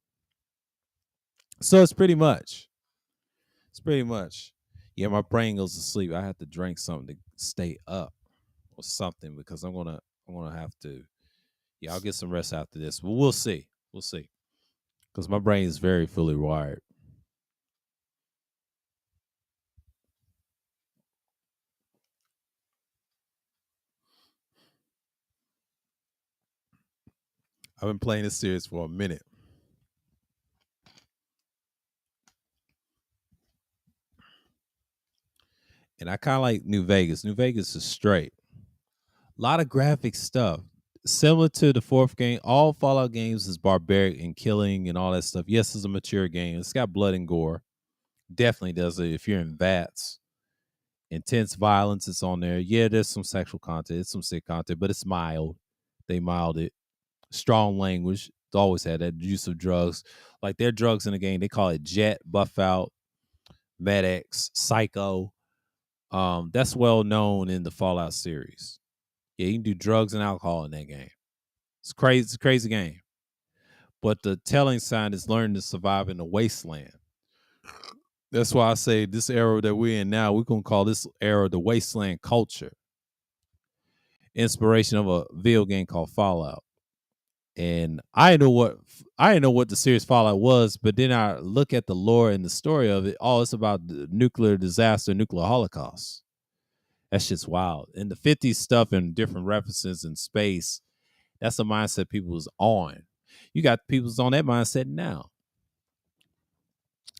So it's pretty much. Yeah, my brain goes to sleep. I have to drink something to stay up or something because I'm gonna have to. Yeah, I'll get some rest after this, but we'll see. We'll see because my brain is very fully wired. I've been playing this series for a minute, and I kind of like New Vegas. New Vegas is straight. A lot of graphic stuff. Similar to the fourth game, all Fallout games is barbaric and killing and all that stuff. Yes, it's a mature game. It's got blood and gore. Definitely does it if you're in VATS. Intense violence is on there. Yeah, there's some sexual content. It's some sick content, but it's mild. They mild it. Strong language. It's always had that use of drugs. Like their drugs in the game, they call it Jet, Buff Out, MedX, Psycho. That's well known in the Fallout series. Yeah, you can do drugs and alcohol in that game. It's crazy. It's a crazy game. But the telling sign is learning to survive in the wasteland. That's why I say this era that we're in now, we're gonna call this era the wasteland culture. Inspiration of a video game called Fallout. And I didn't know what the series Fallout was, but then I look at the lore and the story of it. Oh, it's about the nuclear disaster, nuclear holocaust. That's just wild. And the 50s stuff and different references in space, that's the mindset people was on. You got people's on that mindset now.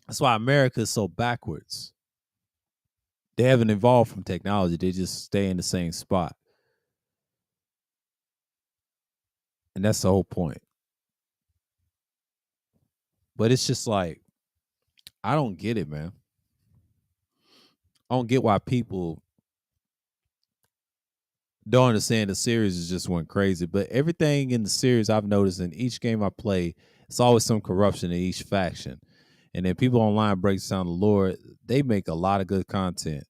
That's why America is so backwards. They haven't evolved from technology. They just stay in the same spot. And that's the whole point. But it's just like, I don't get it, man. I don't get why people don't understand the series is just went crazy. But everything in the series I've noticed in each game I play, it's always some corruption in each faction. And then people online breaks down the lore, they make a lot of good content.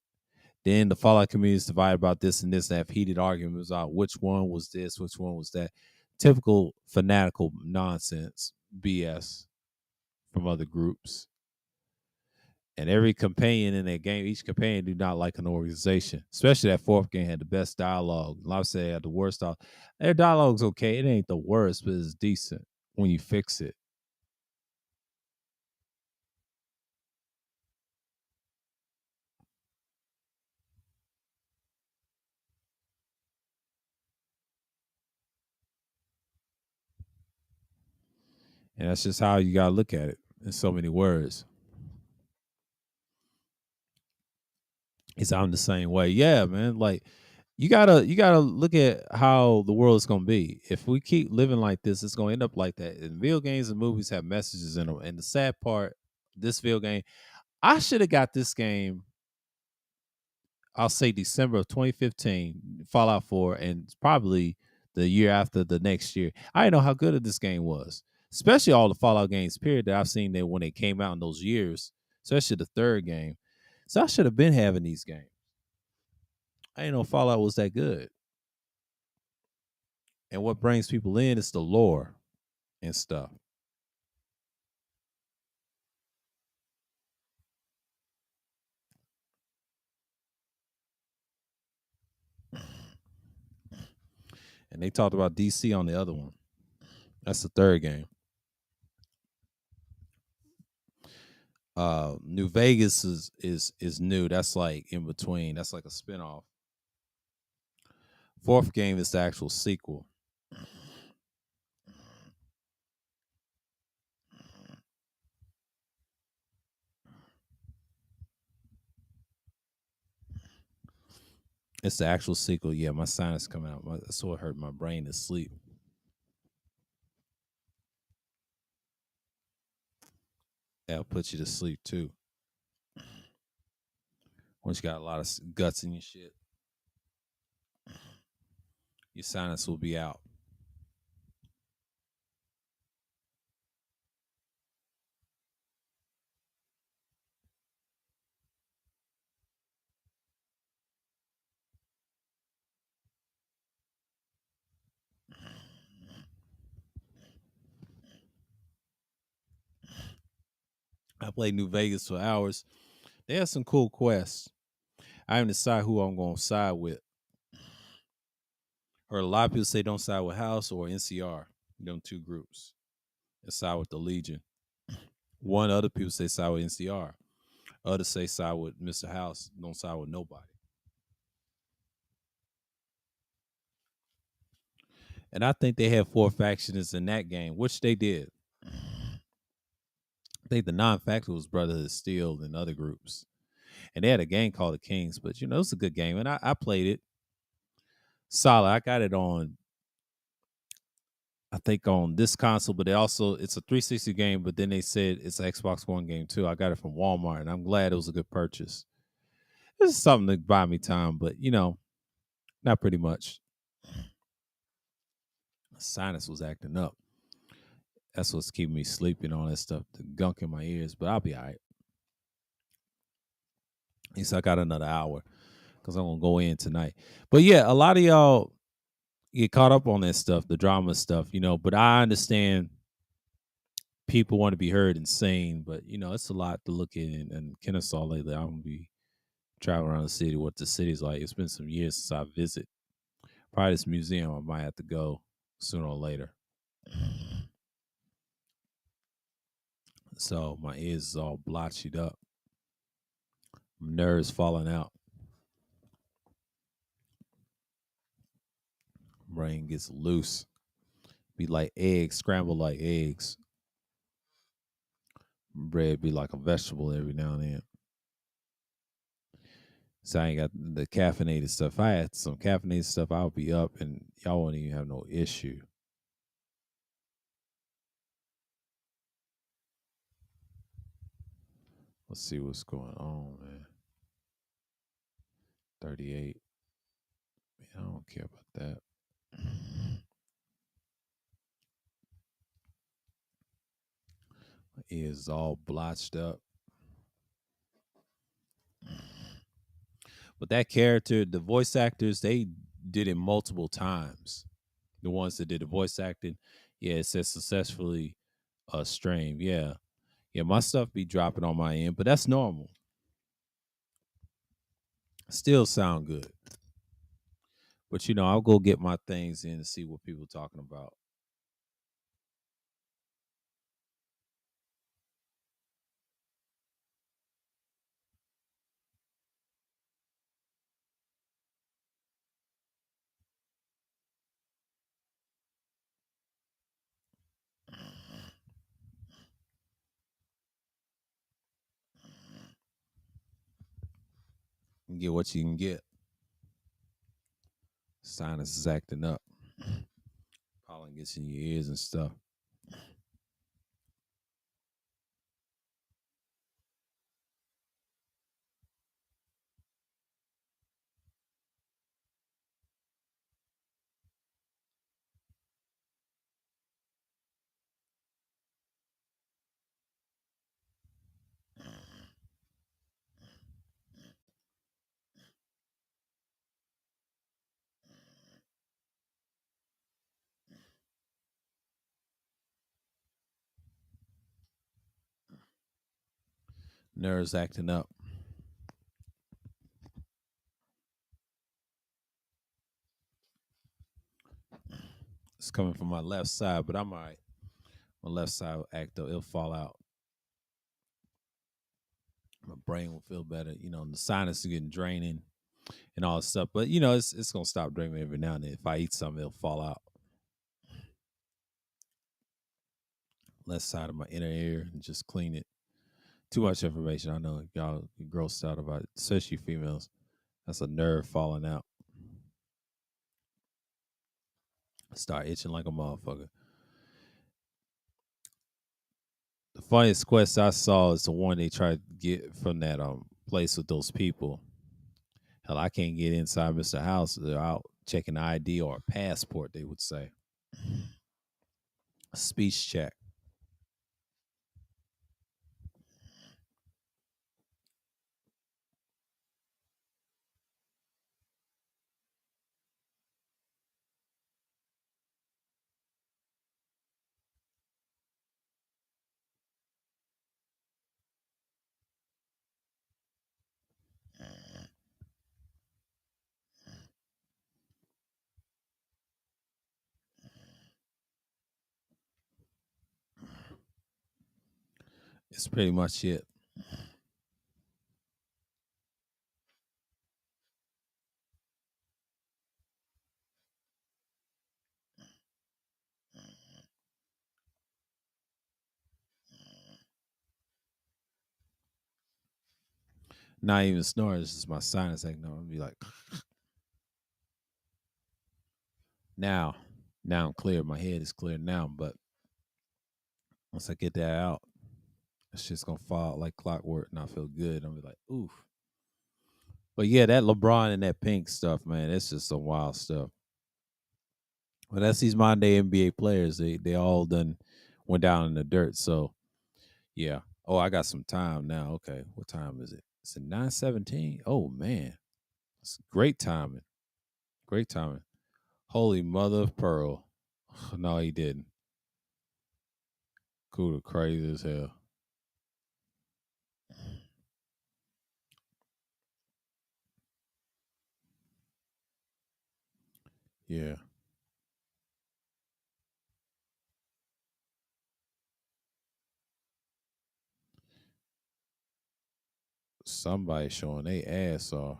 Then the Fallout community is divided about this and this and have heated arguments about which one was this, which one was that. Typical fanatical nonsense, BS from other groups. And every companion in that game, each companion do not like an organization. Especially that fourth game had the best dialogue. A lot of say had the worst dialogue. Their dialogue's okay. It ain't the worst, but it's decent when you fix it. And that's just how you gotta look at it in so many words. It's I'm the same way. Yeah, man. Like you gotta look at how the world is gonna be. If we keep living like this, it's gonna end up like that. And video games and movies have messages in them. And the sad part, this video game, I should have got this game. I'll say December of 2015, Fallout 4, and probably the year after the next year. I didn't know how good this game was, especially all the Fallout games. Period that I've seen that when they came out in those years, especially the third game. So I should have been having these games. I didn't know Fallout was that good. And what brings people in is the lore and stuff. And they talked about DC on the other one. That's the third game. New Vegas is new. That's like in between. That's like a spinoff. Fourth game is the actual sequel. It's the actual sequel. Yeah, my sinus coming out. That's what hurt my brain to sleep. That'll put you to sleep too. Once you got a lot of guts in your shit, your sinus will be out. I played New Vegas for hours. They have some cool quests. I haven't decided who I'm going to side with. Or a lot of people say don't side with House or NCR. Them two groups. And side with the Legion. One other people say side with NCR. Others say side with Mr. House. Don't side with nobody. And I think they had 4 factions in that game, which they did. I think the non-factor was Brotherhood of Steel and other groups. And they had a game called the Kings, but it was a good game. And I played it solid. I got it on, I think, on this console, but it's a 360 game, but then they said it's an Xbox One game too. I got it from Walmart, and I'm glad it was a good purchase. This is something to buy me time, but not pretty much. Sinus was acting up. That's what's keeping me sleeping, all that stuff, the gunk in my ears, but I'll be all right. At least I got another hour because I'm going to go in tonight. But yeah, a lot of y'all get caught up on that stuff, the drama stuff, but I understand people want to be heard and seen, but it's a lot to look at in Kennesaw lately. I'm going to be traveling around the city, what the city's like. It's been some years since I visit. Probably this museum, I might have to go sooner or later. So my ears is all blotched up. My nerves falling out. Brain gets loose. Be like eggs, scrambled like eggs. Bread be like a vegetable every now and then. So I ain't got the caffeinated stuff. If I had some caffeinated stuff, I would be up and y'all wouldn't even have no issue. Let's see what's going on, man. 38. Man, I don't care about that. My ears all blotched up. But that character, the voice actors, they did it multiple times. The ones that did the voice acting, yeah, it says successfully streamed. Yeah. Yeah, my stuff be dropping on my end, but that's normal. Still sound good. But I'll go get my things in and see what people talking about. And get what you can get. Sinus is acting up. Pollen gets in your ears and stuff. Nerves acting up. It's coming from my left side, but I'm all right. My left side will act though. It'll fall out. My brain will feel better. And the sinus is getting draining and all this stuff. But it's gonna stop draining every now and then. If I eat something, it'll fall out. Left side of my inner ear and just clean it. Too much information. I know y'all get grossed out about it, especially females. That's a nerve falling out. Start itching like a motherfucker. The funniest quest I saw is the one they tried to get from that place with those people. Hell, I can't get inside Mr. House. They're out checking ID or a passport, they would say. A speech check. It's pretty much it. Not even snoring. It's just my sinus acting. I'll be like, now, now I'm clear. My head is clear now. But once I get that out, it's just gonna fall out like clockwork, and I feel good. I'll be like, oof. But yeah, that LeBron and that pink stuff, man, it's just some wild stuff. But that's these modern day NBA players. They all done went down in the dirt. So yeah. Oh, I got some time now. Okay, what time is it? It's at 9:17. Oh man, it's great timing. Great timing. Holy mother of pearl. No, he didn't. Cool, crazy as hell. Yeah. Somebody showing they ass off.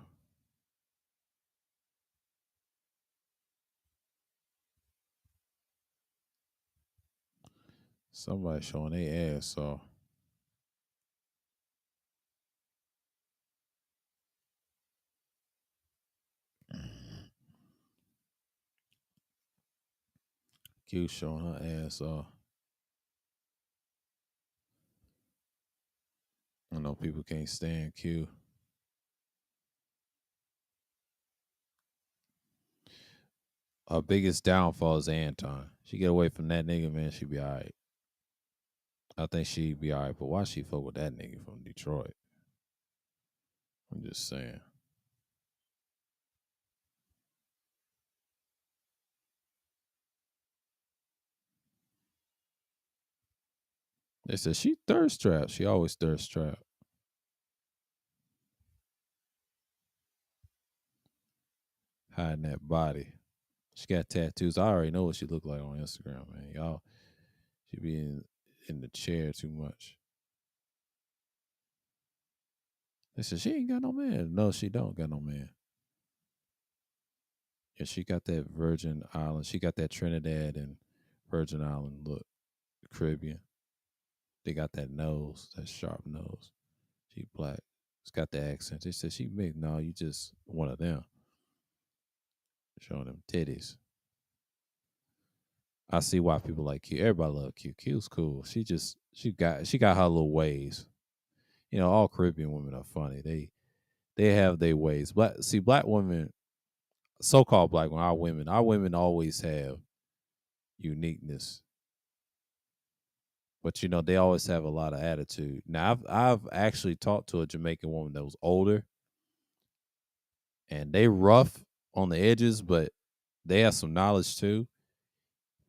Somebody showing they ass off. Q showing her ass off. I know people can't stand Q. Her biggest downfall is Anton. She get away from that nigga, man, she be alright. I think she'd be alright, but why she fuck with that nigga from Detroit? I'm just saying. They said she thirst trap. She always thirst trap. Hiding that body. She got tattoos. I already know what she look like on Instagram, man. Y'all, she be in the chair too much. They said she ain't got no man. No, she don't got no man. Yeah, she got that Virgin Island. She got that Trinidad and Virgin Island look. Caribbean. They got that nose, that sharp nose. She black. It's got the accent. They said she mixed. No, you just one of them. Showing them titties. I see why people like Q. Everybody love Q. Q's cool. She got her little ways. All Caribbean women are funny. They have their ways. Black women, so called black women, our women always have uniqueness. But they always have a lot of attitude. Now I've actually talked to a Jamaican woman that was older, and they rough on the edges, but they have some knowledge too.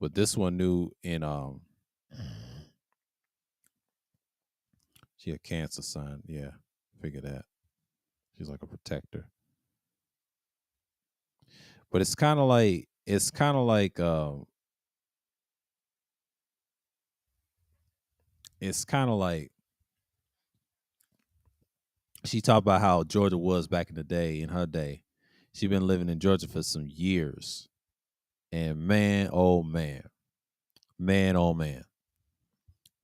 But this one knew in she a Cancer sign. Yeah, figure that. She's like a protector. But it's kind of like it's kind of like she talked about how Georgia was back in the day, in her day. She been living in Georgia for some years. And man, oh man. Man, oh man.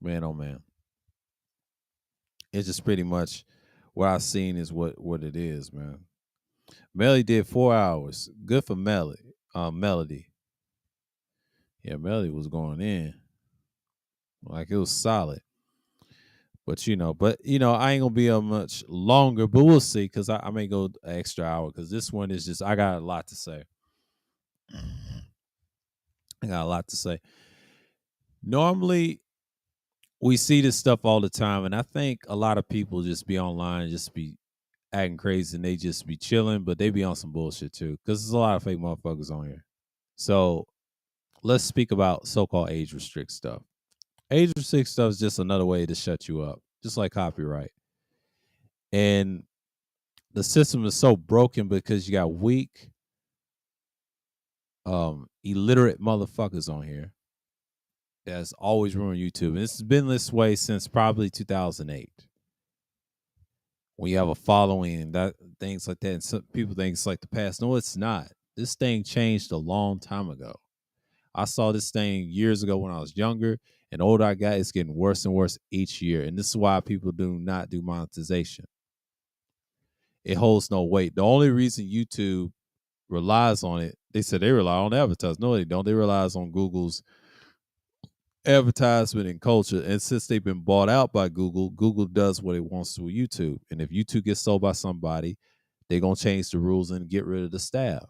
Man, oh man. It's just pretty much what I've seen is what it is, man. Melly did 4 hours. Good for Melly. Melody. Yeah, Melly was going in. Like it was solid. But I ain't gonna be on much longer, but we'll see because I may go an extra hour because this one is just I got a lot to say. I got a lot to say. Normally we see this stuff all the time, and I think a lot of people just be online, just be acting crazy, and they just be chilling, but they be on some bullshit too because there's a lot of fake motherfuckers on here. So let's speak about so-called age restrict stuff. Age restrict stuff is just another way to shut you up, just like copyright. And the system is so broken because you got weak, illiterate motherfuckers on here that's always ruined YouTube. And it's been this way since probably 2008. When you have a following and that things like that, and some people think it's like the past. No, it's not. This thing changed a long time ago. I saw this thing years ago when I was younger, and older I got, it's getting worse and worse each year. And this is why people do not do monetization. It holds no weight. The only reason YouTube relies on it, they said they rely on advertising. No, they don't. They relies on Google's advertisement and culture. And since they've been bought out by Google, Google does what it wants to with YouTube. And if YouTube gets sold by somebody, they're gonna change the rules and get rid of the staff.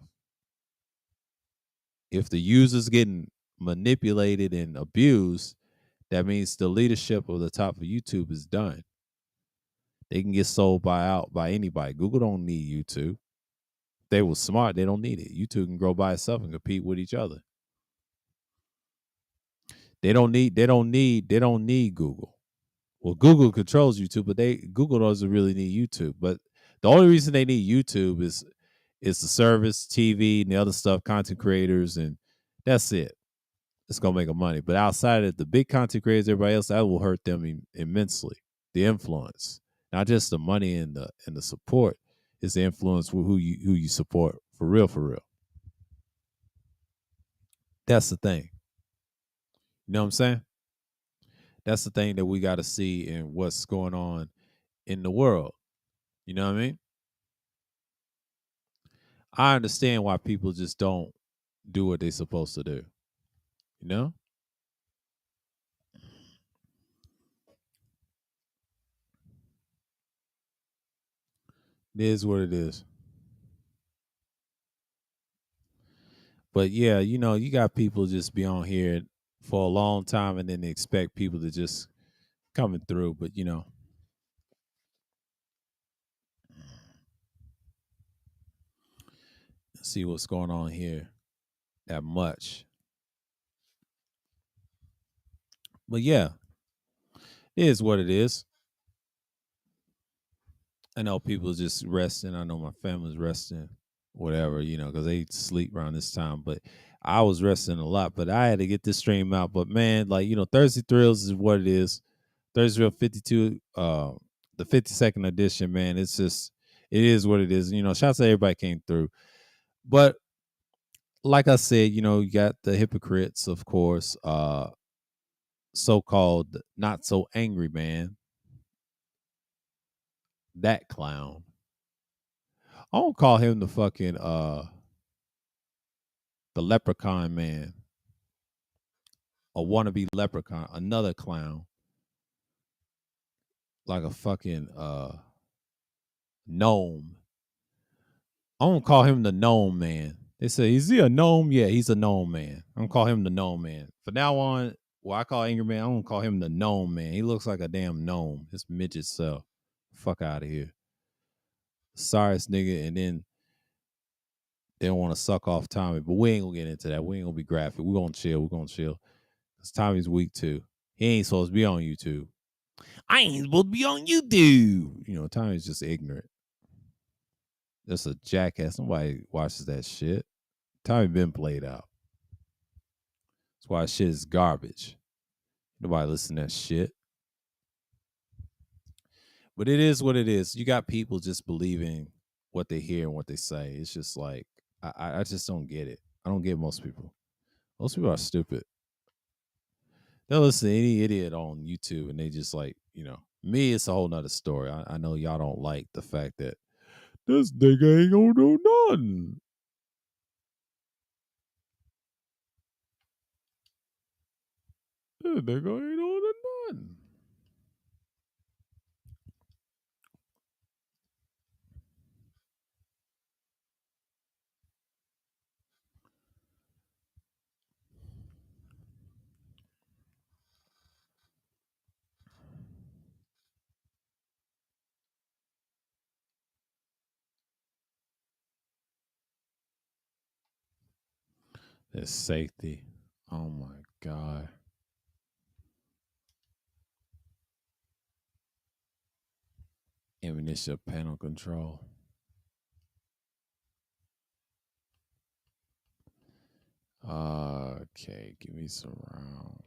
If the user's getting manipulated and abused, that means the leadership of the top of YouTube is done. They can get sold by anybody. Google don't need YouTube. If they were smart, they don't need it. YouTube can grow by itself and compete with each other. They don't need Google. Well, Google controls YouTube, but Google doesn't really need YouTube. But the only reason they need YouTube is the service, TV, and the other stuff, content creators, and that's it. It's gonna make them money. But outside of the big content creators, everybody else, that will hurt them immensely. The influence, not just the money and the support, is the influence with who you support for real, for real. That's the thing. You know what I'm saying? That's the thing that we got to see in what's going on in the world. You know what I mean? I understand why people just don't do what they're supposed to do. You know? It is what it is. But yeah, you got people just be on here for a long time and then they expect people to just coming through. But see what's going on here that much. But yeah, it is what it is. I know people just resting. I know my family's resting, whatever, because they sleep around this time. But I was resting a lot, but I had to get this stream out. But man, like, Thursday Thrills is what it is. Thursday Thrill 52, the 52nd edition, man. It's just, it is what it is. Shouts to everybody came through. But like I said, you got the hypocrites, of course, so-called not so angry man, that clown. I don't call him the fucking the leprechaun man, a wannabe leprechaun, another clown, like a fucking gnome. I don't call him the gnome man. They say, is he a gnome? Yeah, he's a gnome man. I don't call him the gnome man. From now on, I call Angry Man, I don't call him the gnome man. He looks like a damn gnome. His midget self. Fuck out of here. Sorriest nigga, and then they don't want to suck off Tommy. But we ain't gonna get into that. We ain't gonna be graphic. We're gonna chill. We're gonna chill. Because Tommy's weak too. He ain't supposed to be on YouTube. I ain't supposed to be on YouTube. Tommy's just ignorant. Just a jackass. Nobody watches that shit. Tommy been played out. That's why shit is garbage. Nobody listen to that shit. But it is what it is. You got people just believing what they hear and what they say. It's just like I just don't get it. I don't get most people. Most people are stupid. They'll listen to any idiot on YouTube and they just like, me, it's a whole nother story. I know y'all don't like the fact that this nigga ain't gonna do nothing. This nigga ain't gonna do nothing. It's safety. Oh my God. Ammunition panel control. Okay, give me some rounds.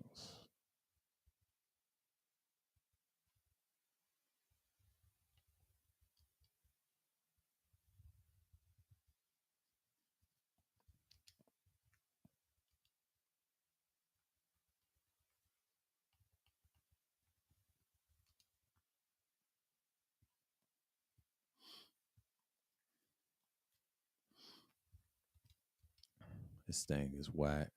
This thing is whack.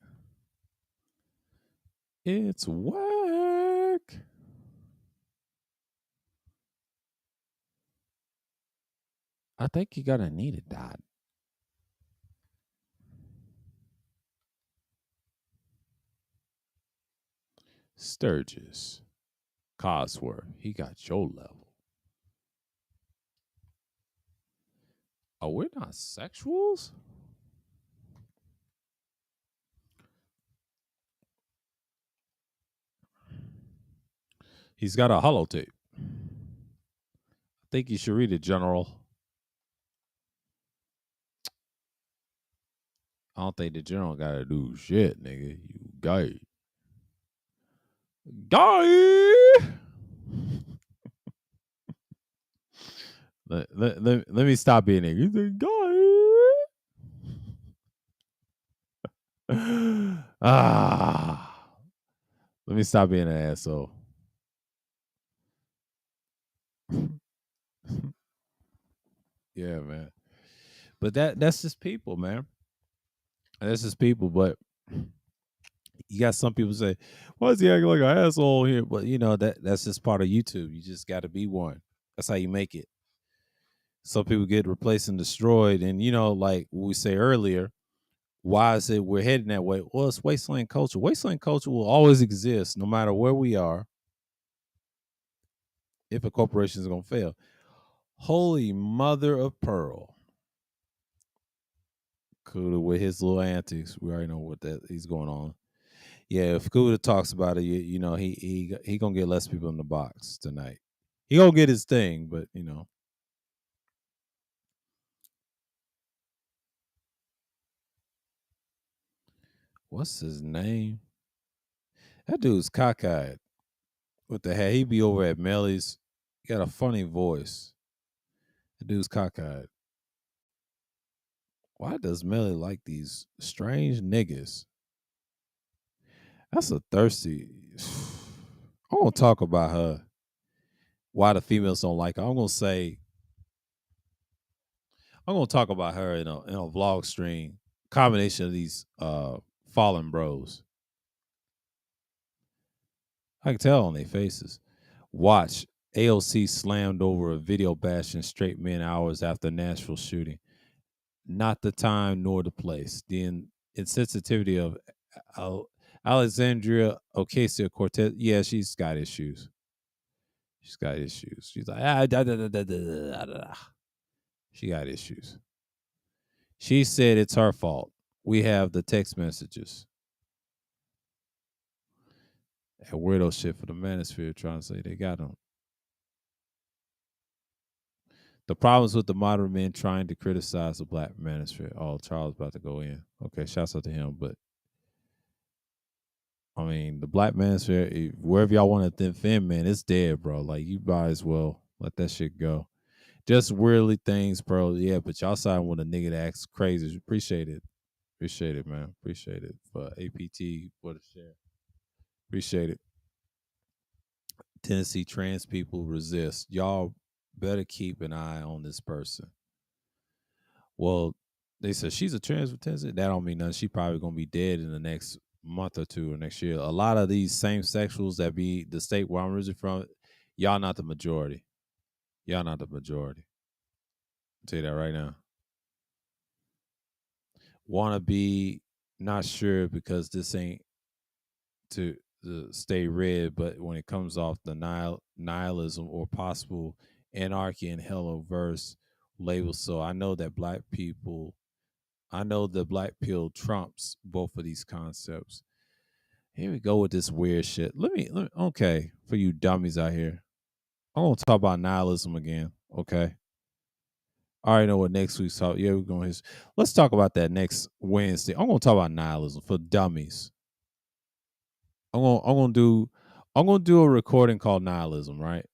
It's whack. I think you gotta need a dot. Sturgis. Cosworth. He got your level. Oh, we're not sexuals? He's got a holotape. I think you should read it, General. I don't think the General gotta do shit, nigga. You gay. Gay! Let me stop being nigga. You think gay? Ah. Let me stop being an asshole. Yeah, man. But that's just people, man. That's just people. But you got some people say, "Why is he acting like an asshole here?" But that's just part of YouTube. You just got to be one. That's how you make it. Some people get replaced and destroyed, and like we say earlier, why is it we're heading that way? Well, it's wasteland culture. Wasteland culture will always exist, no matter where we are. If a corporation is gonna fail, holy mother of pearl. Kuda with his little antics. We already know what that he's going on. Yeah, if Kuda talks about it, he gonna get less people in the box tonight. He gonna get his thing, but what's his name? That dude's cockeyed. What the hell? He be over at Melly's. He got a funny voice. That dude's cockeyed. Why does Melly like these strange niggas? That's a thirsty. I won't talk about her. Why the females don't like her. I'm gonna talk about her in a vlog stream. Combination of these fallen bros. I can tell on their faces. Watch. AOC slammed over a video bashing straight men hours after Nashville shooting. Not the time nor the place. The insensitivity of Alexandria Ocasio Cortez. Yeah, she's got issues. She's got issues. She's like, she got issues. She said it's her fault. We have the text messages. That weirdo shit for the manosphere trying to say they got them. The problems with the modern men trying to criticize the black manosphere. Oh, Charles about to go in. Okay, shouts out to him. But I mean, the black manosphere, wherever y'all want to defend, man, it's dead, bro. Like you might as well Let that shit go. Just weirdly things, bro. Yeah, but y'all siding with a nigga that acts crazy. Appreciate it. Appreciate it, man. Appreciate it for APT for the share. Appreciate it. Tennessee trans people resist. Y'all better keep an eye on this person. Well, they said she's a trans with Tennessee. That don't mean nothing. She probably gonna be dead in the next month or two or next year. A lot of these same sexuals that be the state where I'm originally from, y'all not the majority. Y'all not the majority. I'll tell you that right now. Wanna be not sure because this ain't to stay red, but when it comes off the nihilism or possible anarchy and hello verse labels. So I know the black pill trumps both of these concepts. Here we go with this weird shit. Okay, for you dummies out here, I'm gonna talk about nihilism again. Okay, I already know what next week's talk. Yeah, we're going. Let's talk about that next Wednesday. I'm gonna talk about nihilism for dummies. I'm gonna do a recording called Nihilism, right?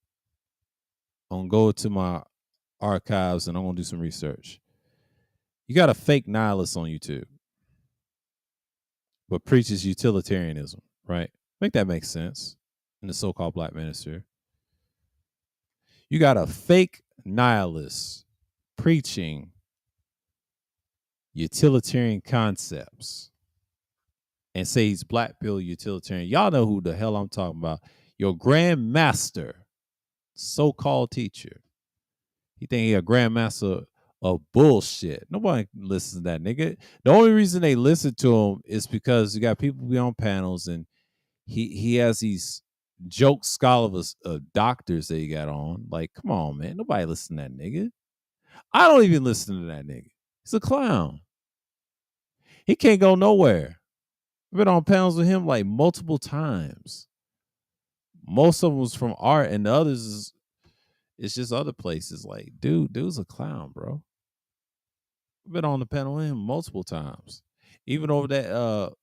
I'm gonna go to my archives and I'm gonna do some research. You got a fake nihilist on YouTube, but preaches utilitarianism, right? Make that make sense in the so-called black minister. You got a fake nihilist preaching utilitarian concepts and say he's black pill utilitarian. Y'all know who the hell I'm talking about. Your grandmaster, so-called teacher. He think he a grandmaster of bullshit. Nobody listens to that nigga. The only reason they listen to him is because you got people be on panels and he has these joke scholars of doctors that he got on. Like, come on, man. Nobody listen to that nigga. I don't even listen to that nigga. He's a clown. He can't go nowhere. I've been on panels with him like multiple times. Most of them was from art, and the others is it's just other places. Like, dude's a clown, bro. I've been on the panel with him multiple times. Even over that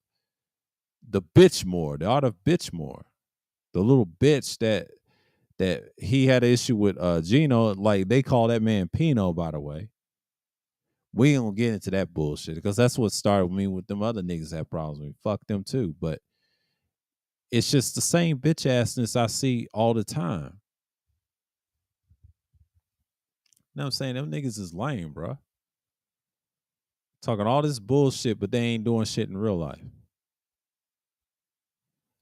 the Bitchmore, the art of Bitchmore. The little bitch that he had an issue with Gino, like they call that man Pino, by the way. We ain't gonna get into that bullshit because that's what started with me with them other niggas that had problems with me. Fuck them too. But it's just the same bitch assness I see all the time. You know what I'm saying? Them niggas is lame, bro. Talking all this bullshit, but they ain't doing shit in real life.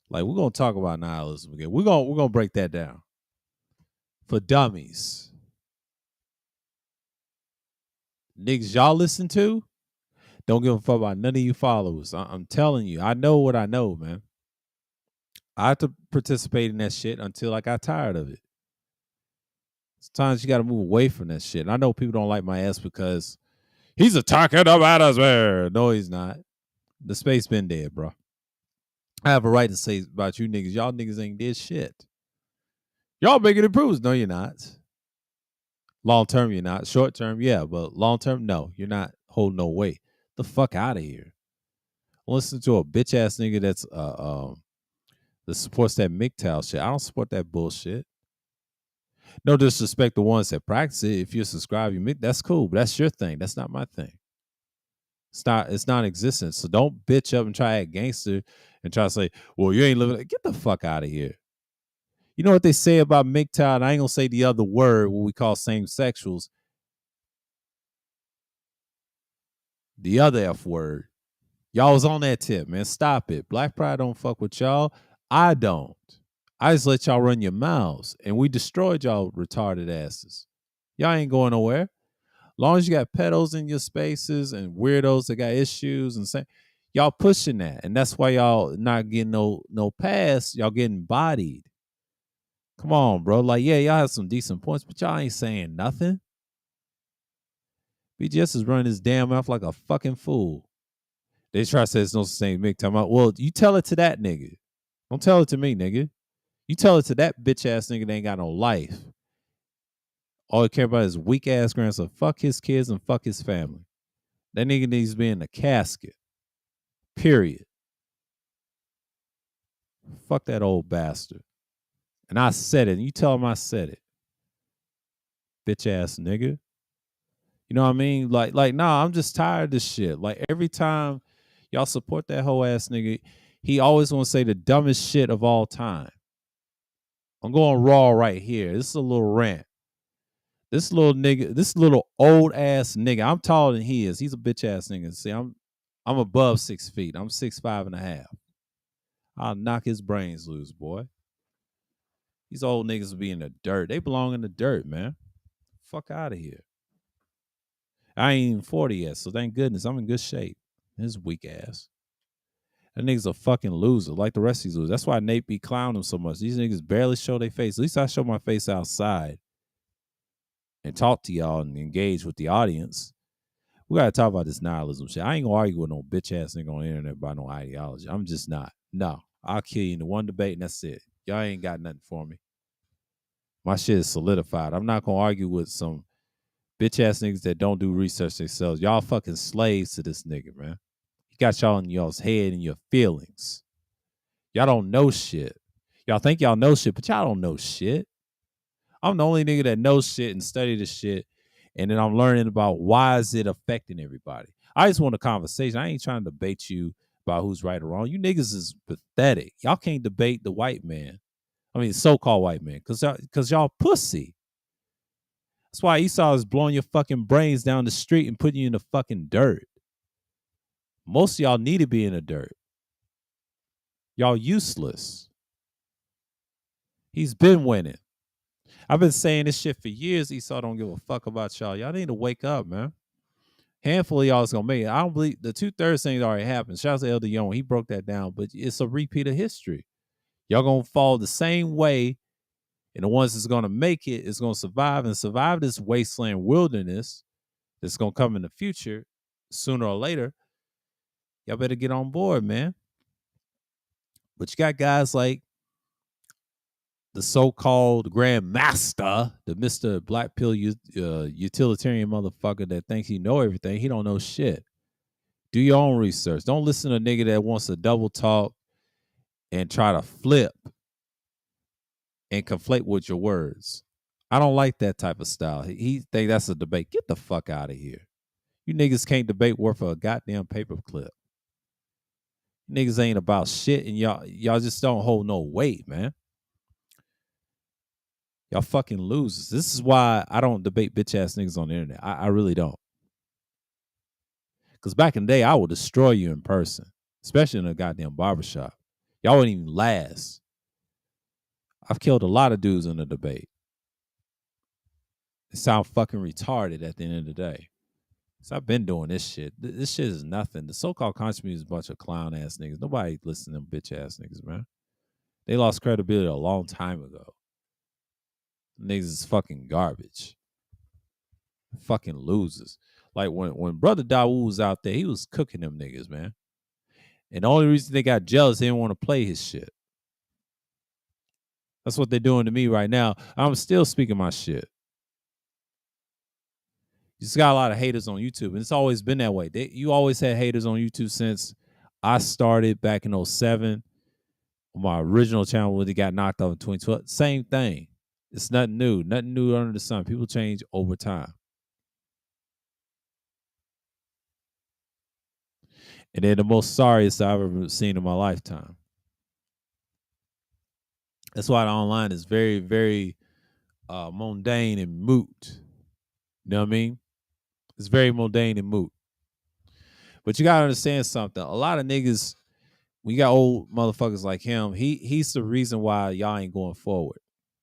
Like we're gonna talk about nihilism again. We're gonna break that down. For dummies. Niggas y'all listen to, don't give a fuck about none of you followers. I'm telling you, I know what I know, man. I had to participate in that shit until I got tired of it. Sometimes you got to move away from that shit. And I know people don't like my ass because he's attacking the manosphere. No, he's not. The space been dead, bro. I have a right to say about you niggas. Y'all niggas ain't did shit. Y'all making improvements. No, you're not. Long term, you're not. Short term, yeah. But long term, no. You're not holding no weight. The fuck out of here. Listen to a bitch ass nigga that's that supports that MGTOW shit. I don't support that bullshit. No disrespect to ones that practice it. If you subscribe, that's cool, but that's your thing. That's not my thing. It's non-existent. So don't bitch up and try to act gangster and try to say, well, you ain't living. Get the fuck out of here. You know what they say about MGTOW, and I ain't gonna say the other word, what we call same sexuals. The other F word. Y'all was on that tip, man. Stop it. Black Pride don't fuck with y'all. I don't. I just let y'all run your mouths, and we destroyed y'all retarded asses. Y'all ain't going nowhere. Long as you got pedos in your spaces and weirdos that got issues and say, y'all pushing that, and that's why y'all not getting no pass. Y'all getting bodied. Come on, bro. Like, yeah, y'all have some decent points, but y'all ain't saying nothing. BGS is running his damn mouth like a fucking fool. They try to say it's no same Mick talking about, well, you tell it to that nigga. Don't tell it to me, nigga. You tell it to that bitch ass nigga that ain't got no life. All he care about is weak ass grandson. Fuck his kids and fuck his family. That nigga needs to be in a casket. Period. Fuck that old bastard. And I said it. And you tell him I said it. bitch ass nigga. You know what I mean? Nah, I'm just tired of this shit. Like every time y'all support that whole ass nigga, he always want to say the dumbest shit of all time. I'm going raw right here. This is a little rant. This little nigga, this little old ass nigga. I'm taller than he is. He's a bitch ass nigga. See, I'm above 6 feet. I'm 6'5.5". I'll knock his brains loose, boy. These old niggas be in the dirt. They belong in the dirt, man. Fuck out of here. I ain't even 40 yet, so thank goodness I'm in good shape. His weak ass. That nigga's a fucking loser, like the rest of these losers. That's why Nate be clowning him so much. These niggas barely show their face. At least I show my face outside and talk to y'all and engage with the audience. We gotta talk about this nihilism shit. I ain't gonna argue with no bitch ass nigga on the internet about no ideology. I'm just not. No, I'll kill you in the one debate and that's it. Y'all ain't got nothing for me. My shit is solidified. I'm not gonna argue with some bitch ass niggas that don't do research themselves. Y'all fucking slaves to this nigga, man. He got y'all in y'all's head and your feelings. Y'all don't know shit. Y'all think y'all know shit, but y'all don't know shit. I'm the only nigga that knows shit and study the shit, and then I'm learning about why is it affecting everybody. I just want a conversation. I ain't trying to debate you about who's right or wrong. You niggas is pathetic. Y'all can't debate the white man. I mean, so-called white man, because y'all pussy. That's why Esau is blowing your fucking brains down the street and putting you in the fucking dirt. Most of y'all need to be in the dirt. Y'all useless. He's been winning. I've been saying this shit for years. Esau don't give a fuck about y'all. Y'all need to wake up, man. Handful of y'all is gonna make it. I don't believe the 2/3 thing already happened. Shout out to Elder Young. He broke that down, but it's a repeat of history. Y'all gonna fall the same way, and the ones that's gonna make it is gonna survive and survive this wasteland wilderness that's gonna come in the future sooner or later. Y'all better get on board, man. But you got guys like the so-called Grand Master, the Mr. Black Pill utilitarian motherfucker that thinks he know everything. He don't know shit. Do your own research. Don't listen to a nigga that wants to double talk and try to flip and conflate with your words. I don't like that type of style. He think that's a debate. Get the fuck out of here. You niggas can't debate worth a goddamn paperclip. Niggas ain't about shit, and y'all just don't hold no weight, man. Y'all fucking losers. This is why I don't debate bitch ass niggas on the internet. I really don't. Because back in the day, I would destroy you in person, especially in a goddamn barbershop. Y'all wouldn't even last. I've killed a lot of dudes in a debate. It sound fucking retarded at the end of the day. So I've been doing this shit. This shit is nothing. The so-called conscious community is a bunch of clown ass niggas. Nobody listen to them bitch ass niggas, man. They lost credibility a long time ago. Niggas is fucking garbage. Fucking losers. Like when Brother Dawood was out there, he was cooking them niggas, man. And the only reason they got jealous, they didn't want to play his shit. That's what they're doing to me right now. I'm still speaking my shit. You just got a lot of haters on YouTube, and it's always been that way. You always had haters on YouTube since I started back in 07. My original channel when it got knocked off in 2012. Same thing. It's nothing new. Nothing new under the sun. People change over time. And they're the most sorriest I've ever seen in my lifetime. That's why the online is very, very mundane and moot. You know what I mean? It's very mundane and moot. But you gotta understand something. A lot of niggas, we got old motherfuckers like him. He's the reason why y'all ain't going forward.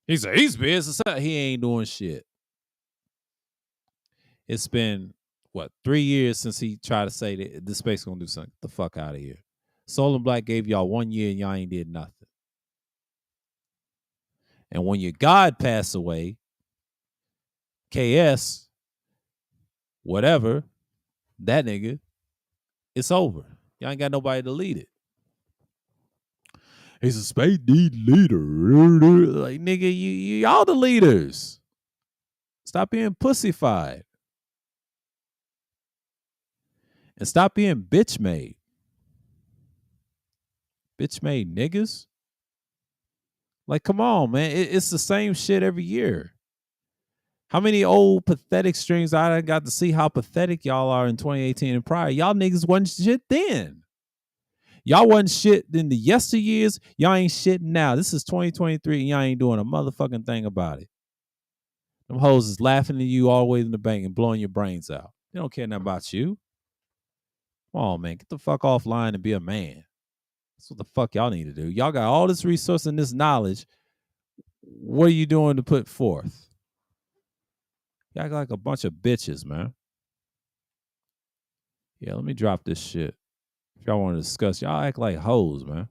He's business. He ain't doing shit. It's been what 3 years since he tried to say that this space gonna do something. Get the fuck out of here. Soul and Black gave y'all 1 year and y'all ain't did nothing. And when your God passed away, KS, whatever, that nigga, it's over. Y'all ain't got nobody to lead it. He's a space need leader. Like, nigga, y'all the leaders. Stop being pussified. And stop being bitch made. Bitch made niggas. Like, come on, man. It's the same shit every year. How many old pathetic streams I got to see how pathetic y'all are in 2018 and prior? Y'all niggas wasn't shit then. Y'all wasn't shit in the yesteryears. Y'all ain't shit now. This is 2023 and y'all ain't doing a motherfucking thing about it. Them hoes is laughing at you all the way in the bank and blowing your brains out. They don't care nothing about you. Come on, man. Get the fuck offline and be a man. That's what the fuck y'all need to do. Y'all got all this resource and this knowledge. What are you doing to put forth? Y'all like a bunch of bitches, man. Yeah, let me drop this shit. If y'all want to discuss, y'all act like hoes, man.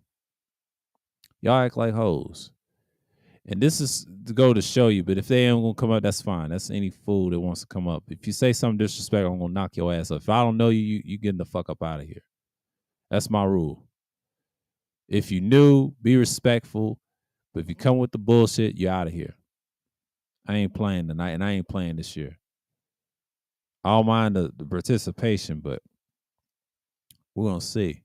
Y'all act like hoes. And this is to go to show you, but if they ain't gonna come up, that's fine. That's any fool that wants to come up. If you say something disrespectful, I'm gonna knock your ass up. If I don't know you, you getting the fuck up out of here. That's my rule. If you new, be respectful. But if you come with the bullshit, you're out of here. I ain't playing tonight, and I ain't playing this year. I don't mind the participation, but we're gonna see.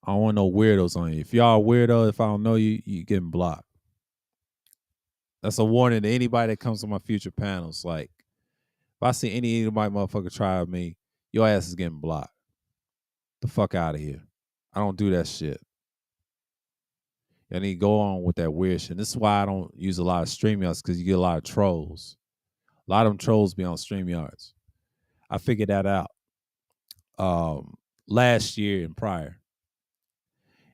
I don't want no weirdos on you. If y'all a weirdo, if I don't know you, you getting blocked. That's a warning to anybody that comes to my future panels. Like, if I see anybody motherfucker try me, your ass is getting blocked. The fuck out of here. I don't do that shit. I need to go on with that weird shit. This is why I don't use a lot of StreamYards, because you get a lot of trolls. A lot of them trolls be on StreamYards. I figured that out last year and prior.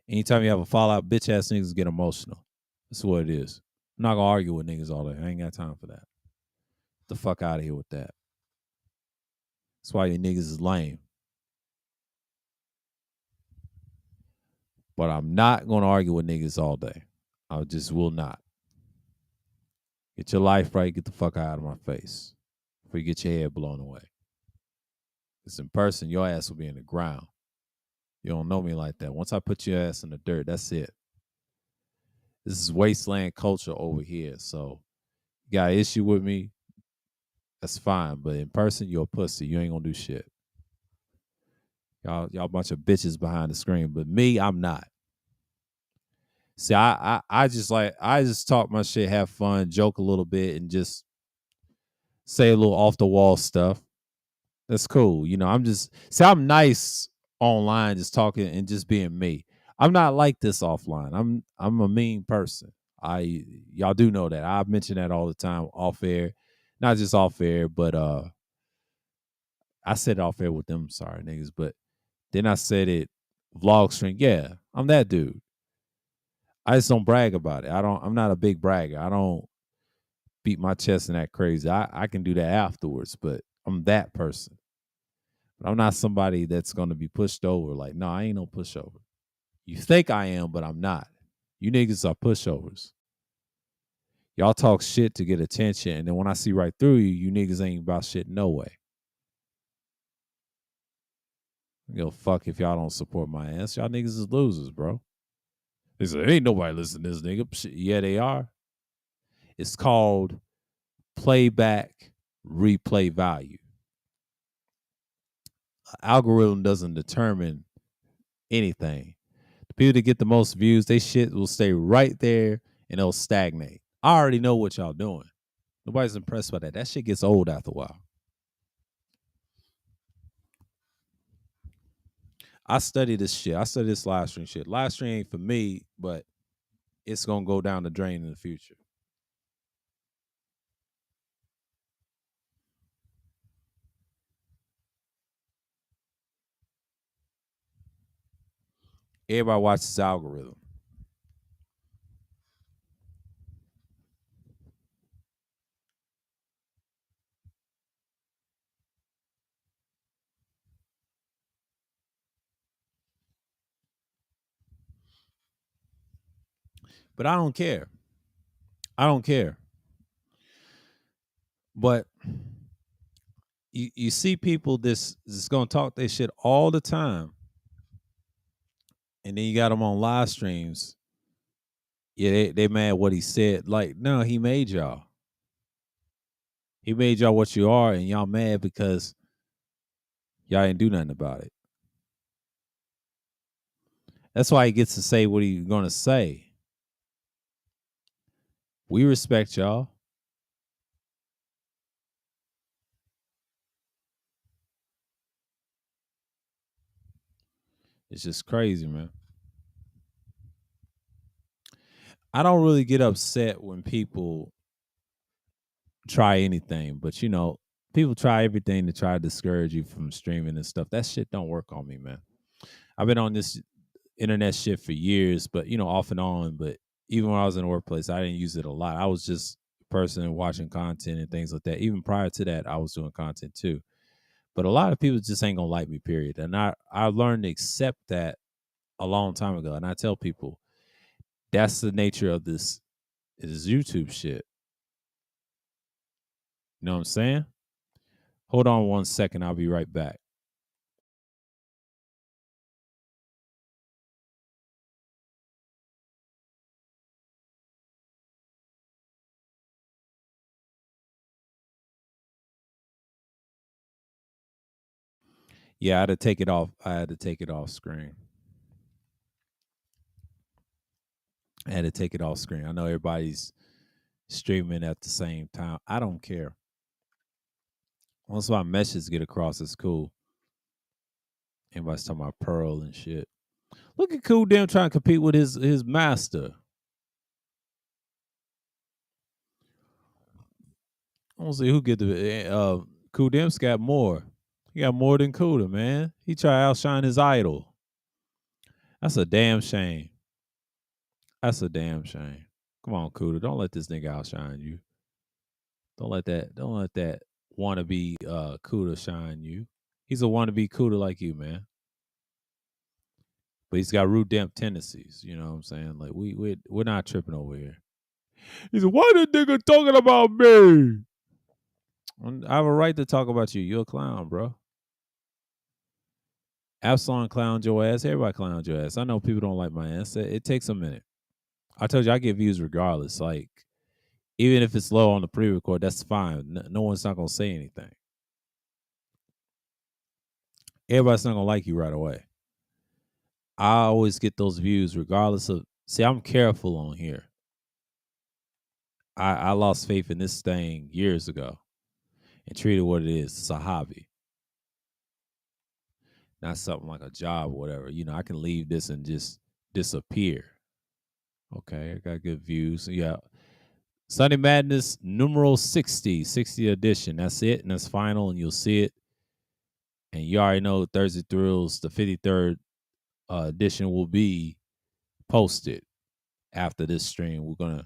Anytime you have a fallout, bitch ass niggas get emotional. That's what it is. I'm not gonna argue with niggas all day. I ain't got time for that. Get the fuck out of here with that. That's why you niggas is lame. But I'm not gonna argue with niggas all day. I just will not. Get your life right. Get the fuck out of my face before you get your head blown away. Because in person, your ass will be in the ground. You don't know me like that. Once I put your ass in the dirt, that's it. This is wasteland culture over here. So you got an issue with me, that's fine. But in person, you're a pussy. You ain't gonna do shit. Y'all a bunch of bitches behind the screen. But me, I'm not. See, I just talk my shit, have fun, joke a little bit, and just say a little off the wall stuff. That's cool. You know, I'm nice online, just talking and just being me. I'm not like this offline. I'm a mean person. Y'all do know that. I mention that all the time off air. Not just off air, but I said it off air with them, sorry niggas, but then I said it vlog stream. Yeah, I'm that dude. I just don't brag about it. I'm not a big bragger. I don't beat my chest and that crazy. I can do that afterwards, but I'm that person. But I'm not somebody that's gonna be pushed over. Like, no, I ain't no pushover. You think I am, but I'm not. You niggas are pushovers. Y'all talk shit to get attention, and then when I see right through you, you niggas ain't about shit no way. I give a fuck if y'all don't support my ass. Y'all niggas is losers, bro. They say, ain't nobody listening to this nigga. Yeah, they are. It's called playback replay value. Algorithm doesn't determine anything. The people that get the most views, they shit will stay right there and they'll stagnate. I already know what y'all doing. Nobody's impressed by that. That shit gets old after a while. I study this shit. I study this live stream shit. Live stream ain't for me, but it's gonna go down the drain in the future. Everybody watches algorithm. But I don't care. I don't care. But you see people this gonna talk their shit all the time, and then you got them on live streams. Yeah, they mad what he said. Like, no, he made y'all. He made y'all what you are, and y'all mad because y'all ain't do nothing about it. That's why he gets to say what he's gonna say. We respect y'all. It's just crazy, man. I don't really get upset when people try anything, but people try everything to try to discourage you from streaming and stuff. That shit don't work on me, man. I've been on this internet shit for years, but off and on. But even when I was in the workplace, I didn't use it a lot. I was just a person watching content and things like that. Even prior to that, I was doing content too. But a lot of people just ain't gonna like me, period. And I learned to accept that a long time ago. And I tell people that's the nature of this is YouTube shit. You know what I'm saying? Hold on 1 second. I'll be right back. Yeah, I had to take it off. I had to take it off screen. I had to take it off screen. I know everybody's streaming at the same time. I don't care. Once my messages get across, it's cool. Everybody's talking about Pearl and shit. Look at Cool Dem trying to compete with his master. I want to see who get the Cool Dem's got more. He got more than Cuda, man. He try to outshine his idol. That's a damn shame. That's a damn shame. Come on, Cuda. Don't let this nigga outshine you. Don't let that wannabe Cuda shine you. He's a wannabe Cuda like you, man. But he's got rude damn tendencies. You know what I'm saying? Like we're not tripping over here. He said, "Why the nigga talking about me?" I have a right to talk about you. You're a clown, bro. Absalom clowned your ass. Everybody clowned your ass. I know people don't like my ass. It takes a minute. I told you I get views regardless. Like even if it's low on the pre-record, that's fine. No one's not gonna say anything. Everybody's not gonna like you right away. I always get those views regardless of. See, I'm careful on here. I lost faith in this thing years ago and treated what it is. It's a hobby, not something like a job or whatever. I can leave this and just disappear. Okay, I got good views. Yeah. Sunday Madness numeral 60, 60 edition. That's it, and that's final, and you'll see it. And you already know Thursday Thrills, the 53rd edition will be posted after this stream. We're gonna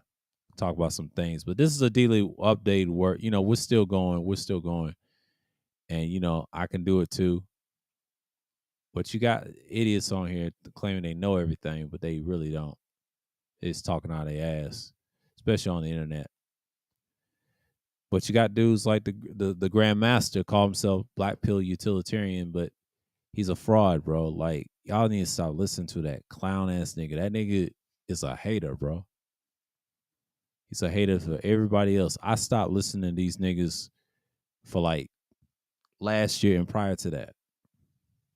talk about some things, but this is a daily update work. We're still going. We're still going, and I can do it too. But you got idiots on here claiming they know everything, but they really don't. It's talking out their ass, especially on the internet. But you got dudes like the Grandmaster call himself Black Pill Utilitarian, but he's a fraud, bro. Like y'all need to stop listening to that clown ass nigga. That nigga is a hater, bro. He's a hater for everybody else. I stopped listening to these niggas for like last year and prior to that.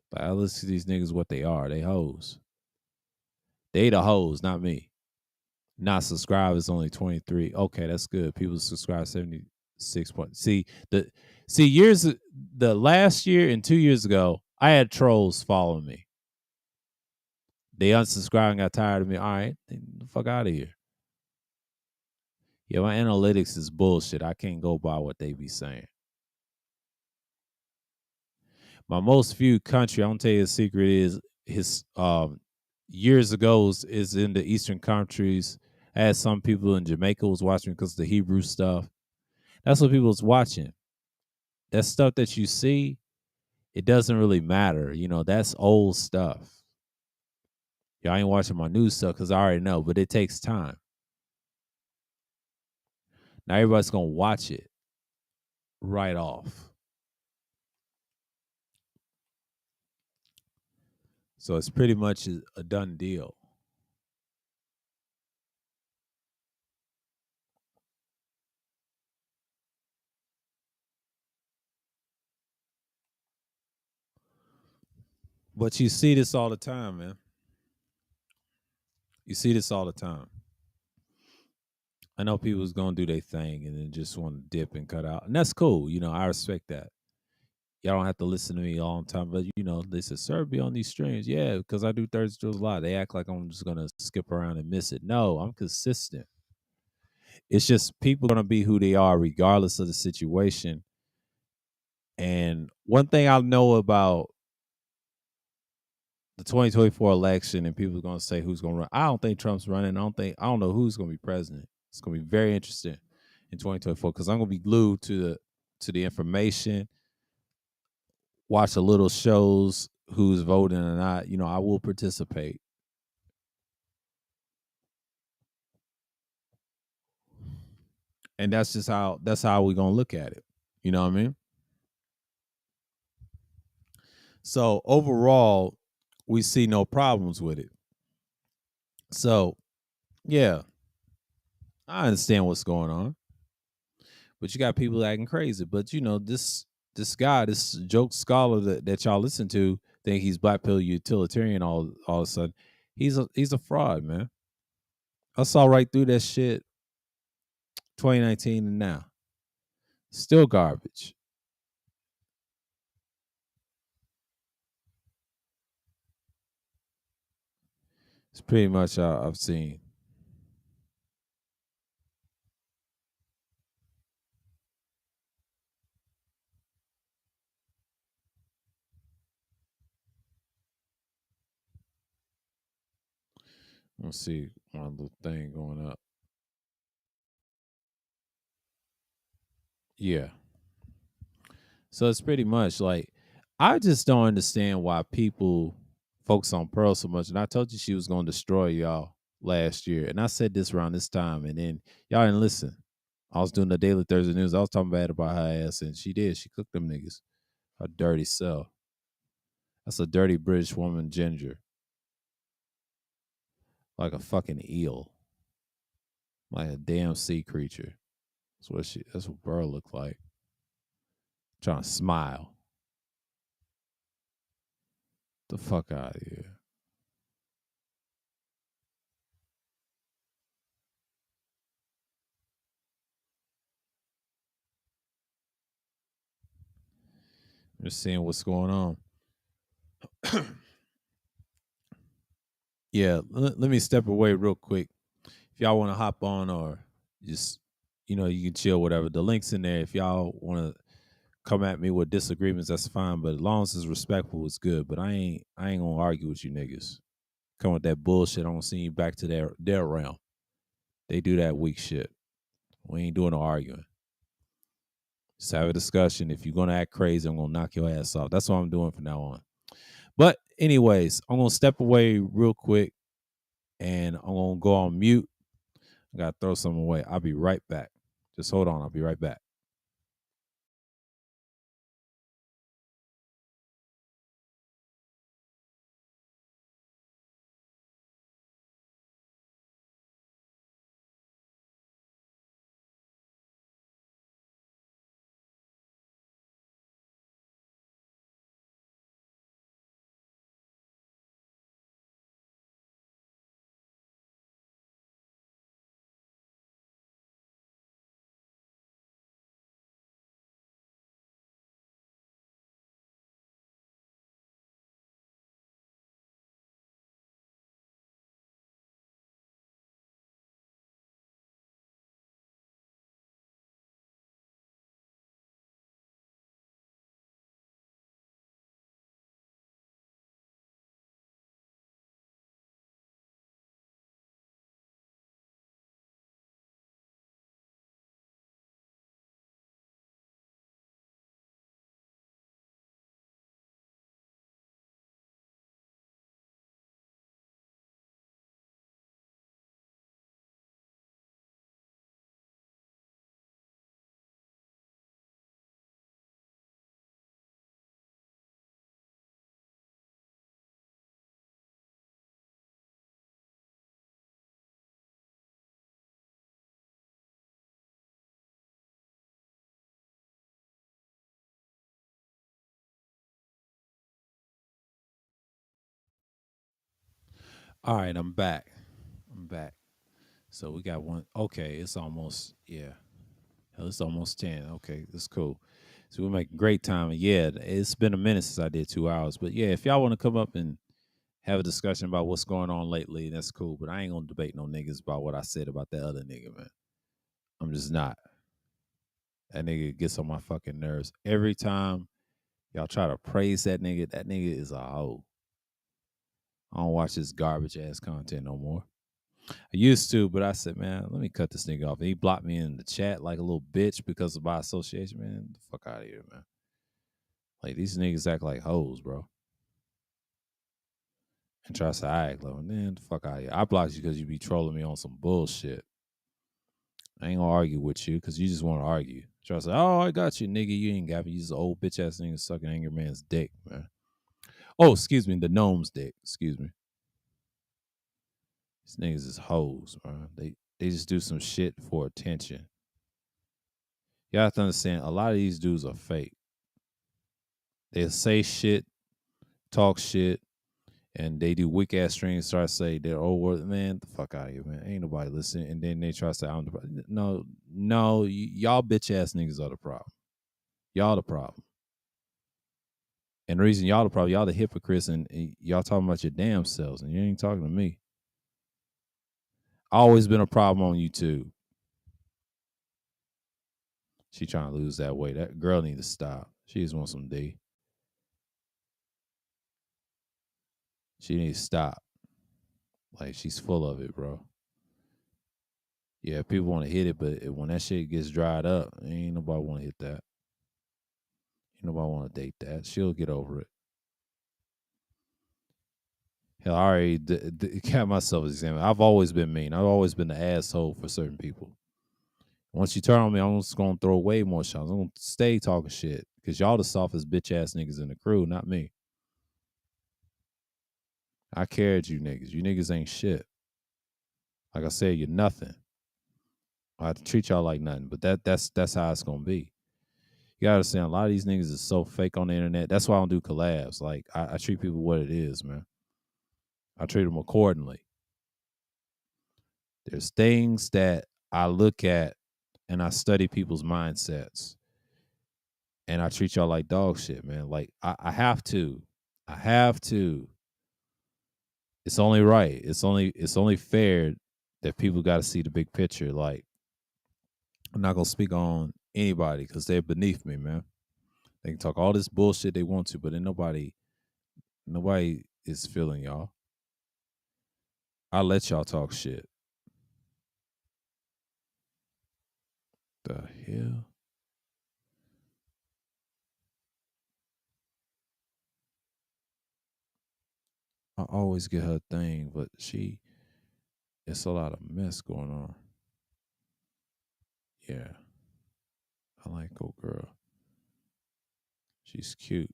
But I listen to these niggas what they are. They hoes. They the hoes, not me. Not subscribed is only 23. Okay, that's good. People subscribe 76 points. Years the last year and 2 years ago, I had trolls following me. They unsubscribed and got tired of me. All right, the fuck out of here. Yeah, my analytics is bullshit. I can't go by what they be saying. My most viewed country, I'm gonna tell you the secret is his years ago is in the Eastern countries. I had some people in Jamaica was watching because of the Hebrew stuff. That's what people was watching. That stuff that you see, it doesn't really matter. That's old stuff. Y'all ain't watching my new stuff because I already know, but it takes time. Now everybody's gonna watch it right off. So it's pretty much a done deal. But you see this all the time, man. You see this all the time. I know people's gonna do their thing and then just want to dip and cut out, and that's cool. I respect that. Y'all don't have to listen to me all the time, but they said, "Sir, be on these streams." Yeah, because I do Thursday Drills a lot. They act like I'm just gonna skip around and miss it. No, I'm consistent. It's just people gonna be who they are regardless of the situation. And one thing I know about the 2024 election, and people are gonna say who's gonna run. I don't think Trump's running. I don't know who's gonna be president. It's gonna be very interesting in 2024 because I'm gonna be glued to the information, watch a little shows, who's voting or not. I will participate. And that's how we're gonna look at it. You know what I mean? So overall, we see no problems with it. So yeah, I understand what's going on, but you got people acting crazy. But this guy, this joke scholar that y'all listen to, think he's black pill utilitarian all of a sudden. He's a fraud, man. I saw right through that shit 2019 and now. Still garbage. It's pretty much all I've seen. Let's see one little thing going up. Yeah. So it's pretty much like I just don't understand why people focus on Pearl so much. And I told you she was gonna destroy y'all last year. And I said this around this time, and then y'all didn't listen. I was doing the Daily Thursday News. I was talking bad about her ass, and she did. She cooked them niggas. A dirty self. That's a dirty British woman ginger. Like a fucking eel. Like a damn sea creature. That's what Pearl looked like. Trying to smile. The fuck out of here. Just seeing what's going on. Yeah, let me step away real quick. If y'all want to hop on or just, you can chill, whatever. The link's in there. If y'all want to come at me with disagreements, that's fine. But as long as it's respectful, it's good. But I ain't gonna argue with you niggas. Come with that bullshit. I'm gonna send you back to their realm. They do that weak shit. We ain't doing no arguing. Just have a discussion. If you're gonna act crazy, I'm gonna knock your ass off. That's what I'm doing from now on. But anyways, I'm gonna step away real quick and I'm gonna go on mute. I gotta throw something away. I'll be right back. Just hold on. I'll be right back. All right, I'm back. I'm back. So we got one. Okay, it's almost, yeah. Hell, it's almost 10. Okay, that's cool. So we make great time. And yeah, it's been a minute since I did 2 hours. But yeah, if y'all want to come up and have a discussion about what's going on lately, that's cool. But I ain't gonna debate no niggas about what I said about that other nigga, man. I'm just not. That nigga gets on my fucking nerves. Every time y'all try to praise that nigga is a hoe. I don't watch this garbage ass content no more. I used to, but I said, man, let me cut this nigga off. And he blocked me in the chat like a little bitch because of my association, man. The fuck out of here, man. Like these niggas act like hoes, bro. And try to say I act like, man, the fuck out of here. I blocked you because you be trolling me on some bullshit. I ain't gonna argue with you because you just want to argue. Try to say, oh, I got you, nigga. You ain't got me. You just an old bitch ass nigga sucking angry man's dick, man. Oh, excuse me, the gnome's dick. Excuse me. These niggas is hoes, man. They just do some shit for attention. You have to understand, a lot of these dudes are fake. They'll say shit, talk shit, and they do weak ass streams. Start to say they're over. Man, the fuck out of here, man. Ain't nobody listening. And then they try to say I'm the problem. No, y'all bitch ass niggas are the problem. Y'all the problem. And the reason y'all the problem, y'all the hypocrites, and y'all talking about your damn selves, and you ain't talking to me. Always been a problem on YouTube. She trying to lose that weight. That girl need to stop. She just wants some D. She needs to stop. Like she's full of it, bro. Yeah, people want to hit it, but when that shit gets dried up, ain't nobody want to hit that. Ain't nobody want to date that. She'll get over it. Hell, I already got myself examined. I've always been mean. I've always been the asshole for certain people. Once you turn on me, I'm just gonna throw way more shots. I'm gonna stay talking shit because y'all the softest bitch ass niggas in the crew, not me. I carried you niggas. You niggas ain't shit. Like I said, you're nothing. I have to treat y'all like nothing, but that's how it's gonna be. You gotta understand, a lot of these niggas is so fake on the internet. That's why I don't do collabs. Like I treat people what it is, man. I treat them accordingly. There's things that I look at and I study people's mindsets, and I treat y'all like dog shit, man. Like I have to. I have to. It's only right. It's only fair that people got to see the big picture. Like I'm not gonna speak on anybody because they're beneath me, man. They can talk all this bullshit they want to, but then nobody is feeling y'all. I let y'all talk shit. The hell? I always get her thing, but it's a lot of mess going on. Yeah, I like old girl. She's cute,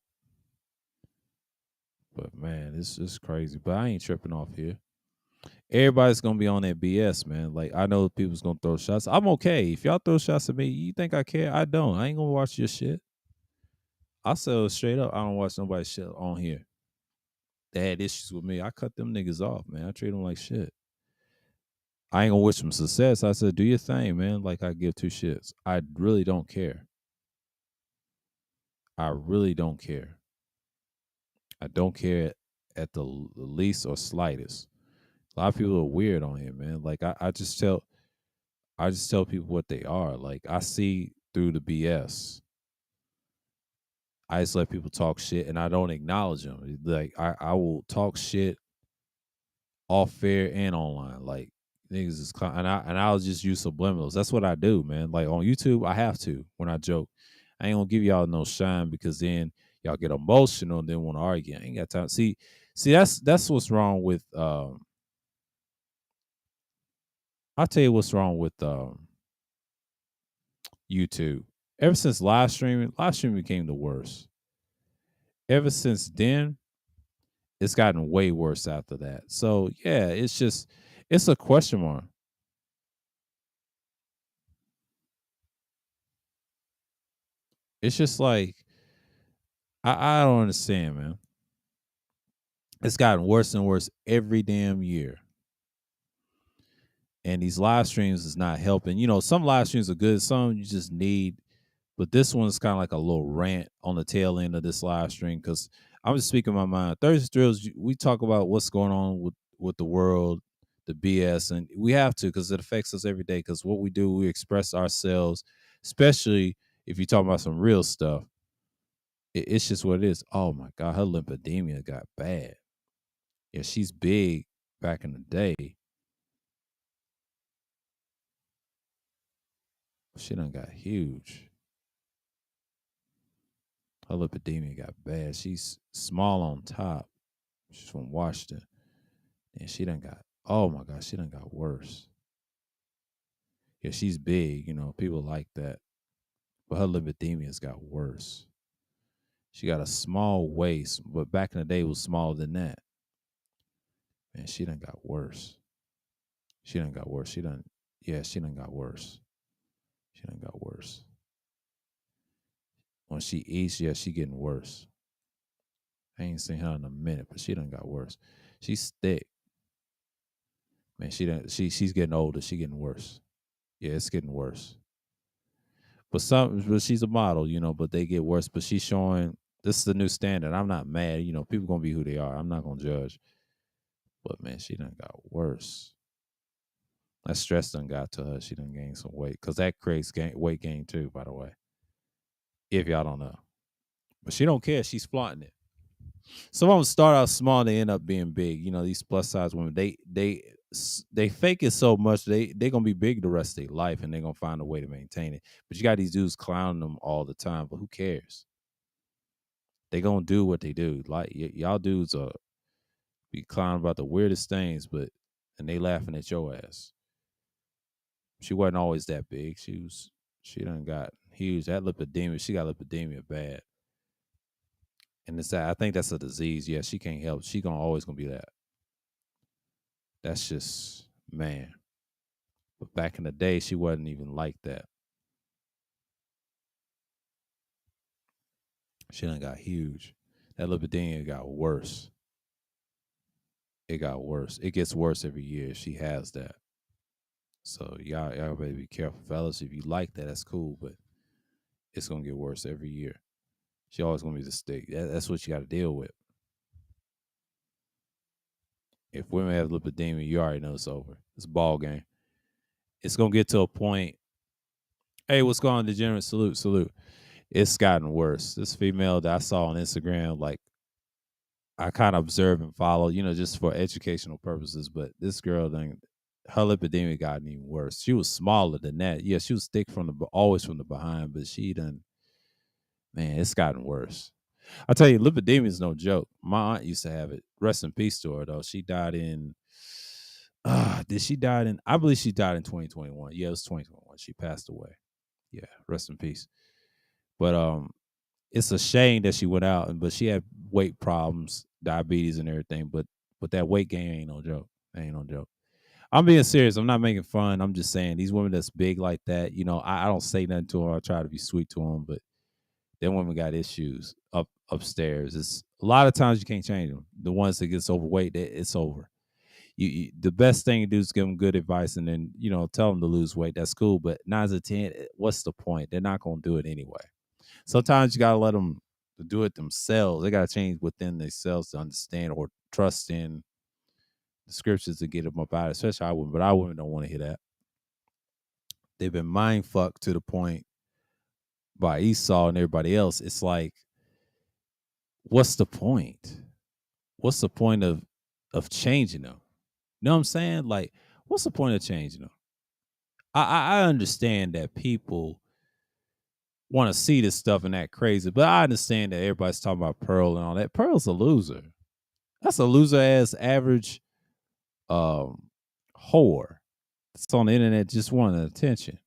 but man, it's crazy. But I ain't tripping off here. Everybody's gonna be on that BS, man. Like I know people's gonna throw shots. I'm okay. If y'all throw shots at me, you think I care? I don't. I ain't gonna watch your shit. I sell straight up. I don't watch nobody's shit on here. They had issues with me. I cut them niggas off, man. I treat them like shit. I ain't gonna wish them success. I said, do your thing, man. Like I give two shits. I really don't care. I really don't care. I don't care at the least or slightest. A lot of people are weird on here, man. Like I just tell people what they are. Like I see through the BS. I just let people talk shit and I don't acknowledge them. Like I will talk shit off fair and online. Like niggas is and I'll just use subliminals. That's what I do, man. Like on YouTube, I have to when I joke. I ain't gonna give y'all no shine because then y'all get emotional and then want to argue. I ain't got time. See, that's what's wrong with I'll tell you what's wrong with YouTube. Ever since live streaming became the worst. Ever since then, it's gotten way worse after that. So yeah, it's a question mark. It's just like I don't understand, man. It's gotten worse and worse every damn year. And these live streams is not helping. You know, some live streams are good, some you just need But this one's kind of like a little rant on the tail end of this live stream because I'm just speaking my mind. Thursday Thrills, we talk about what's going on with the world, the BS, and we have to because it affects us every day. Because what we do, we express ourselves, especially if you're talking about some real stuff. It's just what it is. Oh my God, her lymphedema got bad. Yeah, she's big back in the day. She done got huge. Her lipidemia got bad. She's small on top. She's from Washington. And she done got, oh my God, she done got worse. Yeah, she's big, people like that. But her lipidemia's got worse. She got a small waist, but back in the day it was smaller than that. Man, she done got worse. She done got worse. She done got worse. She done got worse. When she eats, yeah, she getting worse. I ain't seen her in a minute, but she done got worse. She's thick. Man, she's getting older. She getting worse. Yeah, it's getting worse. But she's a model, but they get worse. But she's showing this is the new standard. I'm not mad, people gonna be who they are. I'm not gonna judge. But man, she done got worse. That stress done got to her. She done gained some weight. Cause that creates weight gain too, by the way. If y'all don't know. But she don't care. She's flaunting it. Some of them start out small and they end up being big. These plus size women, they fake it so much they gonna be big the rest of their life and they're gonna find a way to maintain it. But you got these dudes clowning them all the time. But who cares? They gonna do what they do. Like y'all dudes are be clowning about the weirdest things, and they laughing at your ass. She wasn't always that big. She done got huge. That lipidemia, she got lipidemia bad. And I think that's a disease. Yeah, she can't help. She always gonna be that. That's just man. But back in the day, she wasn't even like that. She done got huge. That lipidemia got worse. It got worse. It gets worse every year. She has that. So y'all better be careful, fellas. If you like that, that's cool, but it's gonna get worse every year. She always gonna be the stick. That's what you got to deal with. If women have lipidemia, you already know it's over. It's a ball game. It's gonna get to a point. Hey, what's going on, degenerate? Salute, salute. It's gotten worse. This female that I saw on Instagram, like I kind of observe and follow, just for educational purposes. But this girl, then her lipidemia gotten even worse. She was smaller than that. Yeah, she was thick always from the behind, but she done, man, it's gotten worse. I tell you, lipidemia is no joke. My aunt used to have it. Rest in peace to her, though. She died in. Did she die in? I believe she died in 2021. Yeah, it was 2021. She passed away. Yeah, rest in peace. But it's a shame that she went out, but she had weight problems, diabetes, and everything. But that weight gain ain't no joke. Ain't no joke. I'm being serious. I'm not making fun. I'm just saying these women that's big like that. I don't say nothing to them. I try to be sweet to them, but them women got issues upstairs. It's a lot of times you can't change them. The ones that gets overweight, it's over. The best thing to do is give them good advice and then tell them to lose weight. That's cool, but 9 to 10, what's the point? They're not gonna do it anyway. Sometimes you gotta let them do it themselves. They gotta change within themselves to understand or trust in the scriptures to get them up out. Especially our women, but our women don't want to hear that. They've been mind fucked to the point by Esau and everybody else. It's like, what's the point? What's the point of changing them? You know what I'm saying? Like, what's the point of changing them? I understand that people want to see this stuff and act crazy, but I understand that everybody's talking about Pearl and all that. Pearl's a loser. That's a loser ass average whore. It's on the internet just wanting attention.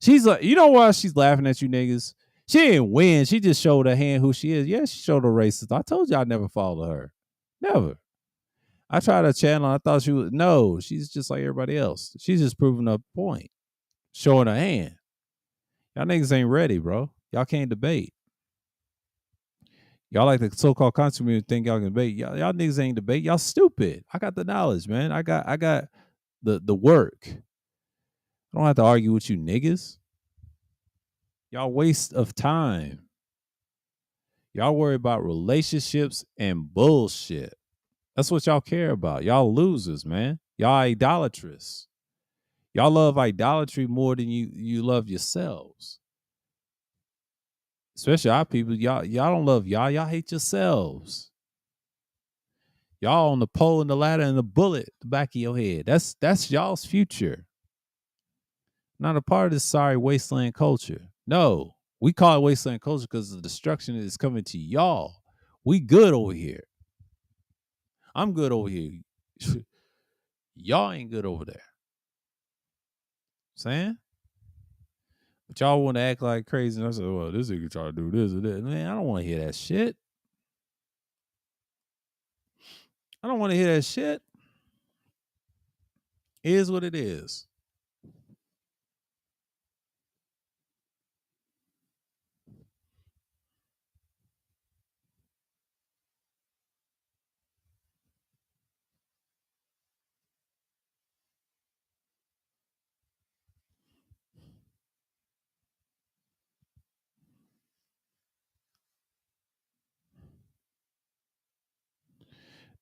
She's like, you know why she's laughing at you niggas? She didn't win. She just showed her hand who she is. Yeah, she showed her racist. I told you I'd never follow her. Never. I tried her channel. I thought she was no. She's just like everybody else. She's just proving a point, showing her hand. Y'all niggas ain't ready, bro. Y'all can't debate. Y'all like the so-called content community think y'all can debate. Y'all niggas ain't debate. Y'all stupid. I got the knowledge, man. I got the work. I don't have to argue with you niggas. Y'all waste of time. Y'all worry about relationships and bullshit. That's what y'all care about. Y'all losers, man. Y'all idolatrous. Y'all love idolatry more than you love yourselves. Especially our people. Y'all don't love y'all. Y'all hate yourselves. Y'all on the pole and the ladder and the bullet the back of your head. That's y'all's future. Not a part of this sorry wasteland culture. No, we call it wasteland culture because the destruction is coming to y'all. We good over here. I'm good over here. Y'all ain't good over there. Saying? But y'all want to act like crazy. And I said, well, this nigga try to do this or that. Man, I don't want to hear that shit. I don't want to hear that shit. It is what it is.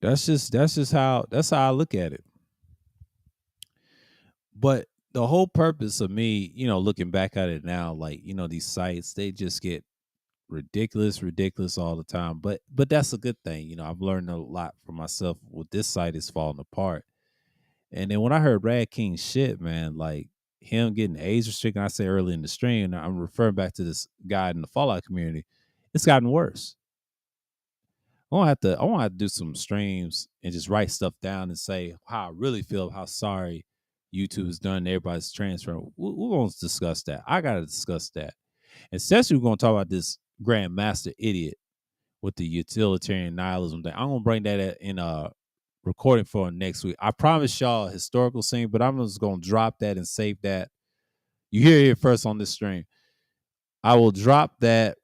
That's how I look at it. But the whole purpose of me, looking back at it now, like, these sites, they just get ridiculous all the time. But that's a good thing. I've learned a lot for myself with this site is falling apart. And then when I heard Rad King shit, man, like him getting age restricted, I said early in the stream, I'm referring back to this guy in the Fallout community. It's gotten worse. I want to do some streams and just write stuff down and say how I really feel, how sorry YouTube has done. Everybody's transferring. We're going to discuss that. I got to discuss that. And especially we're going to talk about this grandmaster idiot with the utilitarian nihilism thing. I'm going to bring that in a recording for next week. I promise y'all a historical scene, but I'm just going to drop that and save that. You hear it first on this stream. I will drop that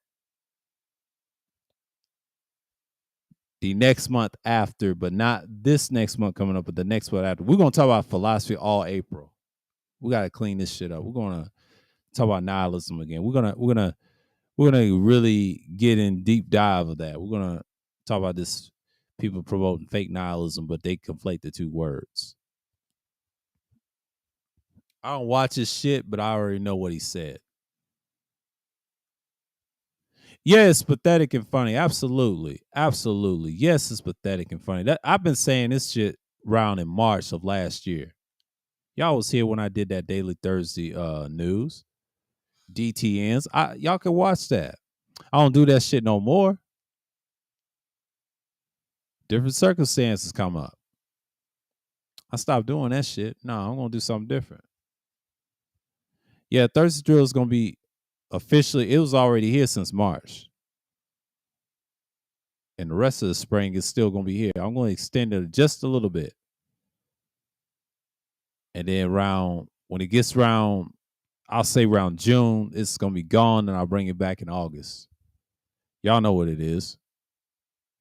the next month after, but not this next month coming up, but the next one after. We're gonna talk about philosophy all April. We gotta clean this shit up. We're gonna talk about nihilism again. We're gonna really get in deep dive of that. We're gonna talk about this people promoting fake nihilism, but they conflate the two words. I don't watch his shit, but I already know what he said. Yeah, it's pathetic and funny. Absolutely. Absolutely. Yes, it's pathetic and funny. That I've been saying this shit around in March of last year. Y'all was here when I did that daily Thursday news. DTNs. Y'all can watch that. I don't do that shit no more. Different circumstances come up. I stopped doing that shit. No, I'm gonna do something different. Yeah, Thursday drill is gonna be officially, it was already here since March. And the rest of the spring is still gonna be here. I'm gonna extend it just a little bit. And then when it gets around, I'll say around June, it's gonna be gone, and I'll bring it back in August. Y'all know what it is.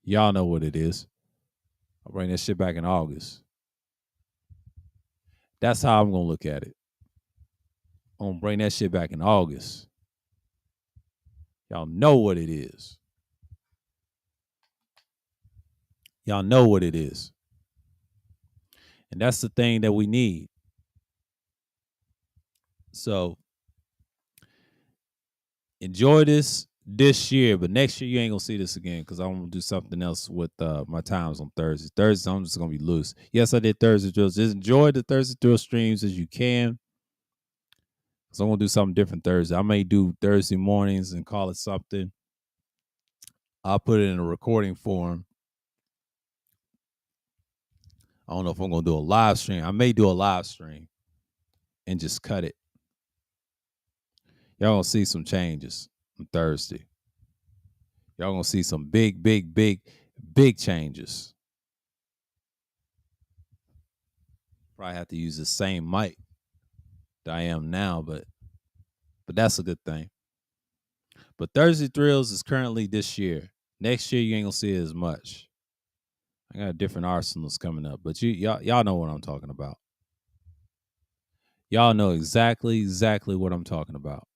Y'all know what it is. I'll bring that shit back in August. That's how I'm gonna look at it. I'm gonna bring that shit back in August. Y'all know what it is. Y'all know what it is. And that's the thing that we need. So enjoy this year, but next year you ain't gonna see this again because I'm gonna do something else with my times on Thursday. Thursday, I'm just gonna be loose. Yes, I did Thursday drills. Just enjoy the Thursday drill streams as you can. So I'm gonna do something different Thursday. I may do Thursday mornings and call it something. I'll put it in a recording form. I don't know if I'm gonna do a live stream. I may do a live stream and just cut it. Y'all gonna see some changes on Thursday. Y'all gonna see some big changes. Probably have to use the same mic that I am now, but that's a good thing. But Thursday Thrills is currently this year. Next year you ain't gonna see it as much. I got different arsenals coming up, but y'all know what I'm talking about. Y'all know exactly what I'm talking about.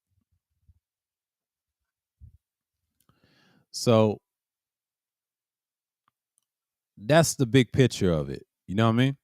So that's the big picture of it. You know what I mean?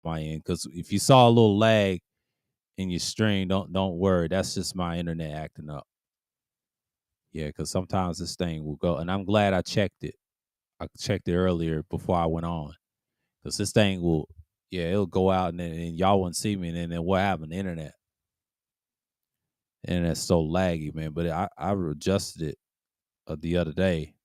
My end, because if you saw a little lag in your stream, don't worry. That's just my internet acting up. Yeah, because sometimes this thing will go, and I'm glad I checked it. I checked it earlier before I went on, because this thing will, yeah, it'll go out and y'all won't see me, and then what happened? The internet's so laggy, man. But I adjusted it the other day,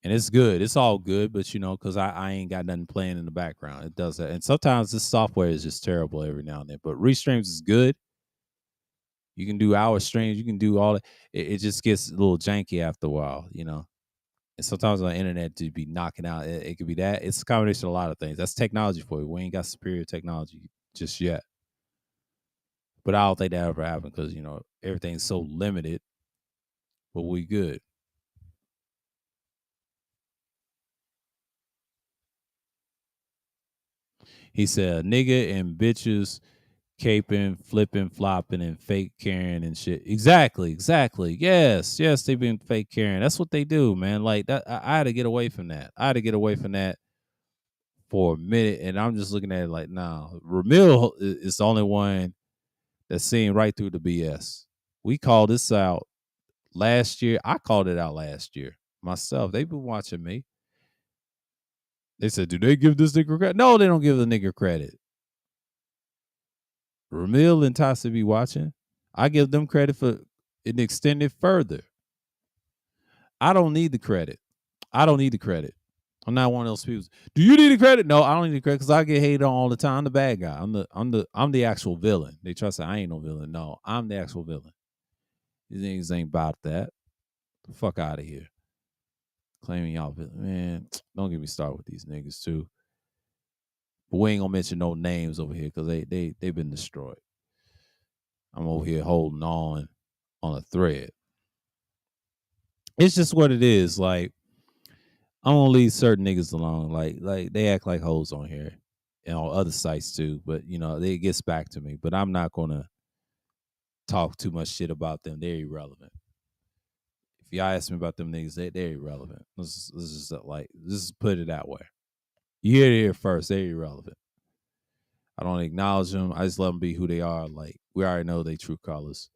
and it's good. It's all good, but because I ain't got nothing playing in the background. It does that, and sometimes this software is just terrible every now and then. But restreams is good. You can do hour streams. You can do all that. It just gets a little janky after a while. And sometimes on the internet to be knocking out, it could be that. It's a combination of a lot of things. That's technology for you. We ain't got superior technology just yet. But I don't think that ever happened because everything's so limited. But we good. He said, "Nigga and bitches caping, flipping, flopping, and fake carrying and shit." Exactly, exactly. Yes, they been fake carrying. That's what they do, man. Like that. I had to get away from that. I had to get away from that for a minute, and I'm just looking at it like, nah. Ramil is the only one that's seeing right through the BS. We called this out last year. I called it out last year myself. They've been watching me. They said, "Do they give this nigga credit?" No, they don't give the nigga credit. Ramil and Tasa be watching. I give them credit for it extended further. I don't need the credit. I don't need the credit. I'm not one of those people. Do you need the credit? No, I don't need the credit because I get hated on all the time. I'm the bad guy. I'm the actual villain. They try to say I ain't no villain. No, I'm the actual villain. These niggas ain't about that. The fuck out of here. Claiming y'all villain. Man, don't get me started with these niggas too. But we ain't gonna mention no names over here because they've been destroyed. I'm over here holding on a thread. It's just what it is. Like I'm gonna leave certain niggas alone. Like they act like hoes on here and on other sites too. But it gets back to me. But I'm not gonna talk too much shit about them. They're irrelevant. If y'all ask me about them niggas, they're irrelevant. Let's just just put it that way. You hear it here first. They're irrelevant. I don't acknowledge them. I just let them be who they are. Like we already know they true colors.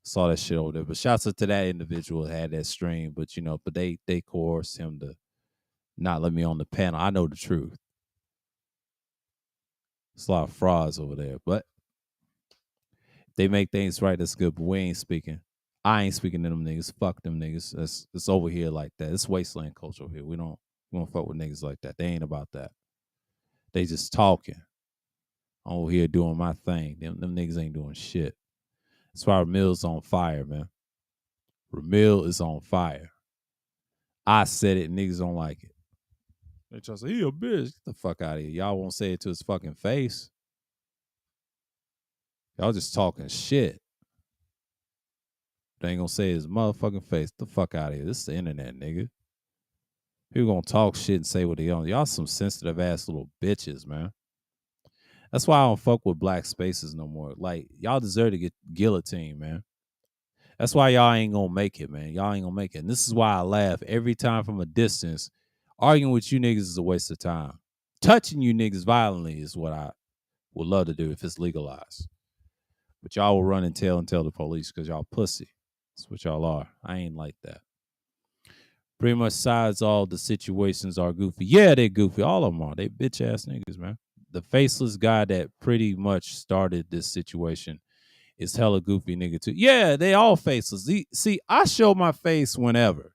Saw that shit over there. But shouts out to that individual that had that stream. But they coerced him to not let me on the panel. I know the truth. There's a lot of frauds over there. But they make things right, that's good. But we ain't speaking. I ain't speaking to them niggas. Fuck them niggas. It's over here like that. It's wasteland culture over here. We don't fuck with niggas like that. They ain't about that. They just talking. I'm over here doing my thing. Them niggas ain't doing shit. That's why Ramil's on fire, man. Ramil is on fire. I said it, niggas don't like it. They try to say, he a bitch. Get the fuck out of here. Y'all won't say it to his fucking face. Y'all just talking shit. They ain't gonna say his motherfucking face. Get the fuck out of here. This is the internet, nigga. People gonna talk shit and say what they on. Y'all some sensitive ass little bitches, man. That's why I don't fuck with black spaces no more. Like, y'all deserve to get guillotined, man. That's why y'all ain't gonna make it, man. Y'all ain't gonna make it. And this is why I laugh every time from a distance. Arguing with you niggas is a waste of time. Touching you niggas violently is what I would love to do if it's legalized. But y'all will run and tell the police because y'all pussy. That's what y'all are. I ain't like that. Pretty much sides all the situations are goofy. Yeah, they goofy. All of them are. They bitch ass niggas, man. The faceless guy that pretty much started this situation is hella goofy nigga too. Yeah, they all faceless. See, I show my face whenever.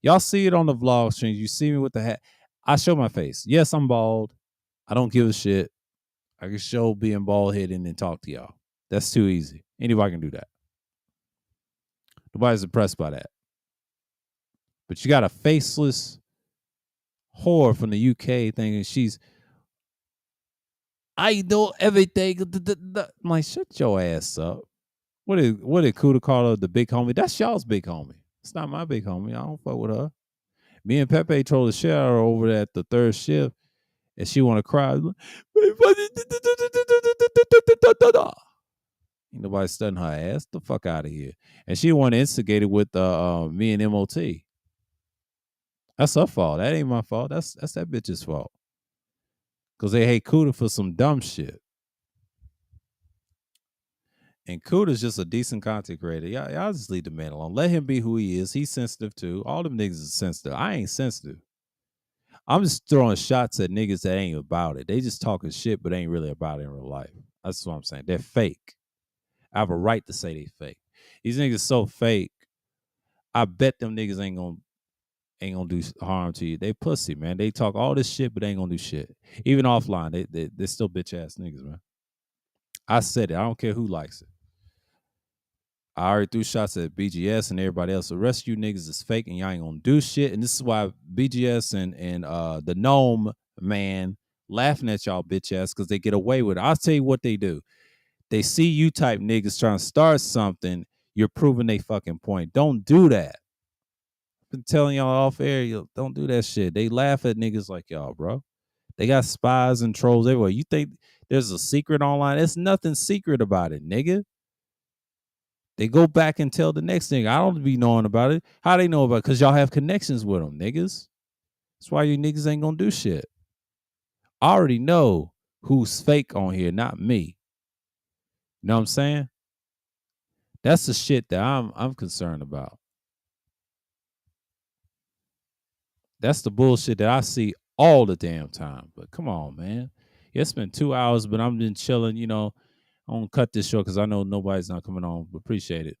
Y'all see it on the vlog streams. You see me with the hat. I show my face. Yes, I'm bald. I don't give a shit. I can show being bald headed and then talk to y'all. That's too easy. Anybody can do that. Nobody's impressed by that. But you got a faceless whore from the UK thinking I know everything. I'm like, shut your ass up. What did Kuda call her the big homie? That's y'all's big homie. It's not my big homie. I don't fuck with her. Me and Pepe told the shit out of her over at the third shift, and she want to cry. Ain't nobody studying her ass. The fuck out of here. And she want to instigate it with me and MOT. That's her fault. That ain't my fault. That's that bitch's fault. Cause they hate Kuda for some dumb shit. And Kuda's just a decent content creator. Y'all just leave the man alone. Let him be who he is. He's sensitive too. All them niggas is sensitive. I ain't sensitive. I'm just throwing shots at niggas that ain't about it. They just talking shit, but ain't really about it in real life. That's what I'm saying. They're fake. I have a right to say they fake. These niggas so fake. I bet them niggas ain't gonna do harm to you. They pussy, man. They talk all this shit, but they ain't gonna do shit. Even offline, they're still bitch ass niggas, man. I said it. I don't care who likes it. I already threw shots at BGS and everybody else. The rest of you niggas is fake and y'all ain't gonna do shit. And this is why BGS and the gnome man laughing at y'all bitch ass because they get away with it. I'll tell you what they do. They see you type niggas trying to start something, you're proving they fucking point. Don't do that. I've been telling y'all off air, don't do that shit. They laugh at niggas like y'all, bro. They got spies and trolls everywhere. You think there's a secret online? There's nothing secret about it, nigga. They go back and tell the next nigga. I don't be knowing about it. How they know about it? Because y'all have connections with them, niggas. That's why you niggas ain't gonna do shit. I already know who's fake on here, not me. You know what I'm saying? That's the shit that I'm concerned about. That's the bullshit that I see all the damn time. But come on, man. Yeah, it's been 2 hours, but I'm been chilling. You know, I'm gonna cut this short because I know nobody's not coming on. But appreciate it.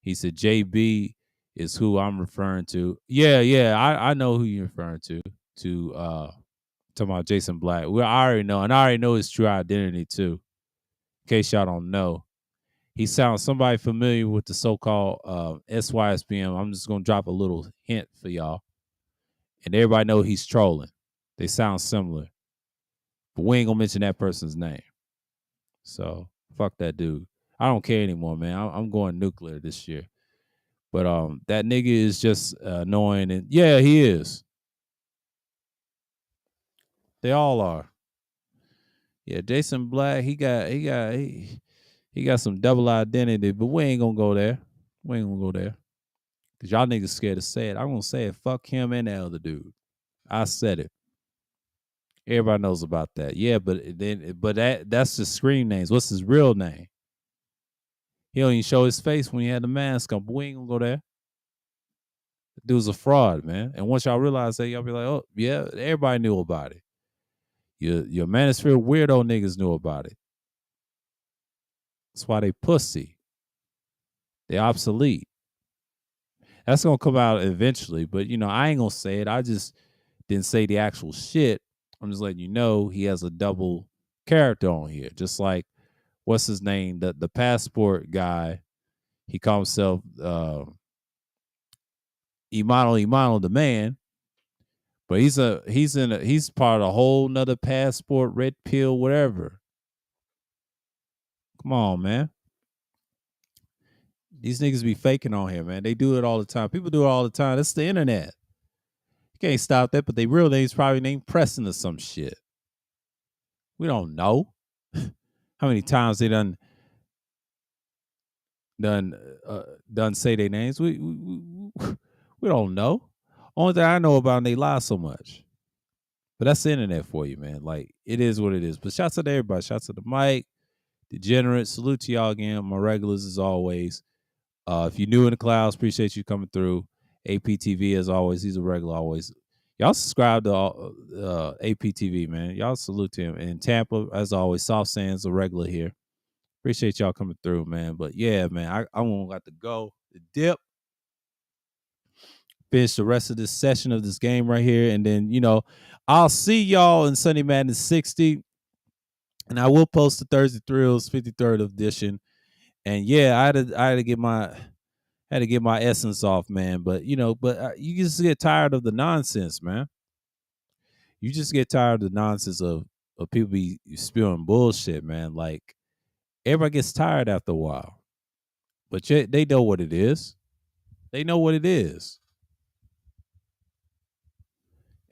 He said JB is who I'm referring to. Yeah, I know who you're referring to. Talking about Jason Black. Well, I already know, and I already know his true identity too. In case y'all don't know, he sounds somebody familiar with the so-called SYSBM. I'm just gonna drop a little hint for y'all, and everybody know he's trolling. They sound similar, but we ain't gonna mention that person's name. So fuck that dude. I don't care anymore, man. I'm going nuclear this year. But that nigga is just annoying, and yeah, he is. They all are. Yeah, Jason Black, he got some double identity, but we ain't gonna go there. We ain't gonna go there. Cause y'all niggas scared to say it. I'm gonna say it. Fuck him and that other dude. I said it. Everybody knows about that. Yeah, but that's the screen names. What's his real name? He don't even show his face when he had the mask on, but we ain't gonna go there. The dude's a fraud, man. And once y'all realize that, y'all be like, oh yeah, everybody knew about it. Your manosphere weirdo niggas knew about it. That's why they pussy. They obsolete. That's gonna come out eventually, but you know, I ain't gonna say it. I just didn't say the actual shit. I'm just letting you know he has a double character on here. Just like what's his name? The passport guy. He called himself Imano the man. But he's part of a whole nother passport, red pill, whatever. Come on, man. These niggas be faking on here, man. They do it all the time. People do it all the time. That's the internet. You can't stop that, but they real name's probably named Preston or some shit. We don't know how many times they done say their names. We don't know. Only thing I know about them, they lie so much. But that's the internet for you, man. Like it is what it is. But shouts out to everybody. Shouts out to Mike, Degenerate. Salute to y'all again. My regulars as always. If you're new in the clouds, appreciate you coming through. APTV as always. He's a regular always. Y'all subscribe to APTV, man. Y'all salute to him. And Tampa, as always, Soft Sands, a regular here. Appreciate y'all coming through, man. But yeah, man, I won't got to go. The dip. Finish the rest of this session of this game right here. And then, you know, I'll see y'all in Sunday Madness 60. And I will post the Thursday Thrills 53rd edition. And yeah, I had to get my had to get my essence off, man. But you just get tired of the nonsense, man. You just get tired of the nonsense of people be spewing bullshit, man. Like everybody gets tired after a while, but yet they know what it is. They know what it is,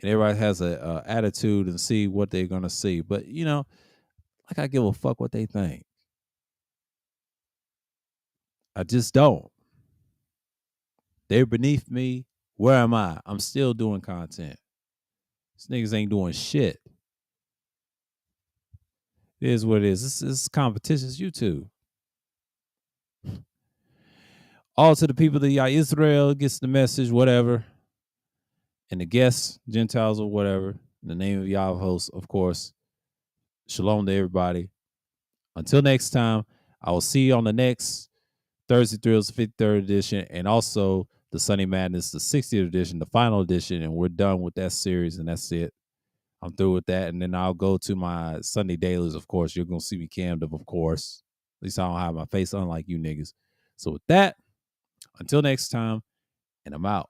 and everybody has a attitude and see what they're gonna see. But like I give a fuck what they think. I just don't. They're beneath me. Where am I? I'm still doing content. These niggas ain't doing shit. It is what it is. This is competition. It's YouTube. All to the people that Israel gets the message, whatever. And the guests, Gentiles or whatever. In the name of Yahweh host, of course. Shalom to everybody. Until next time, I will see you on the next Thursday Thrills 53rd edition, and also the Sunday Madness, the 60th edition, the final edition, and we're done with that series, and that's it. I'm through with that, and then I'll go to my Sunday dailies. Of course, you're gonna see me cammed up, of course. At least I don't have my face, unlike you niggas. So with that, until next time, and I'm out.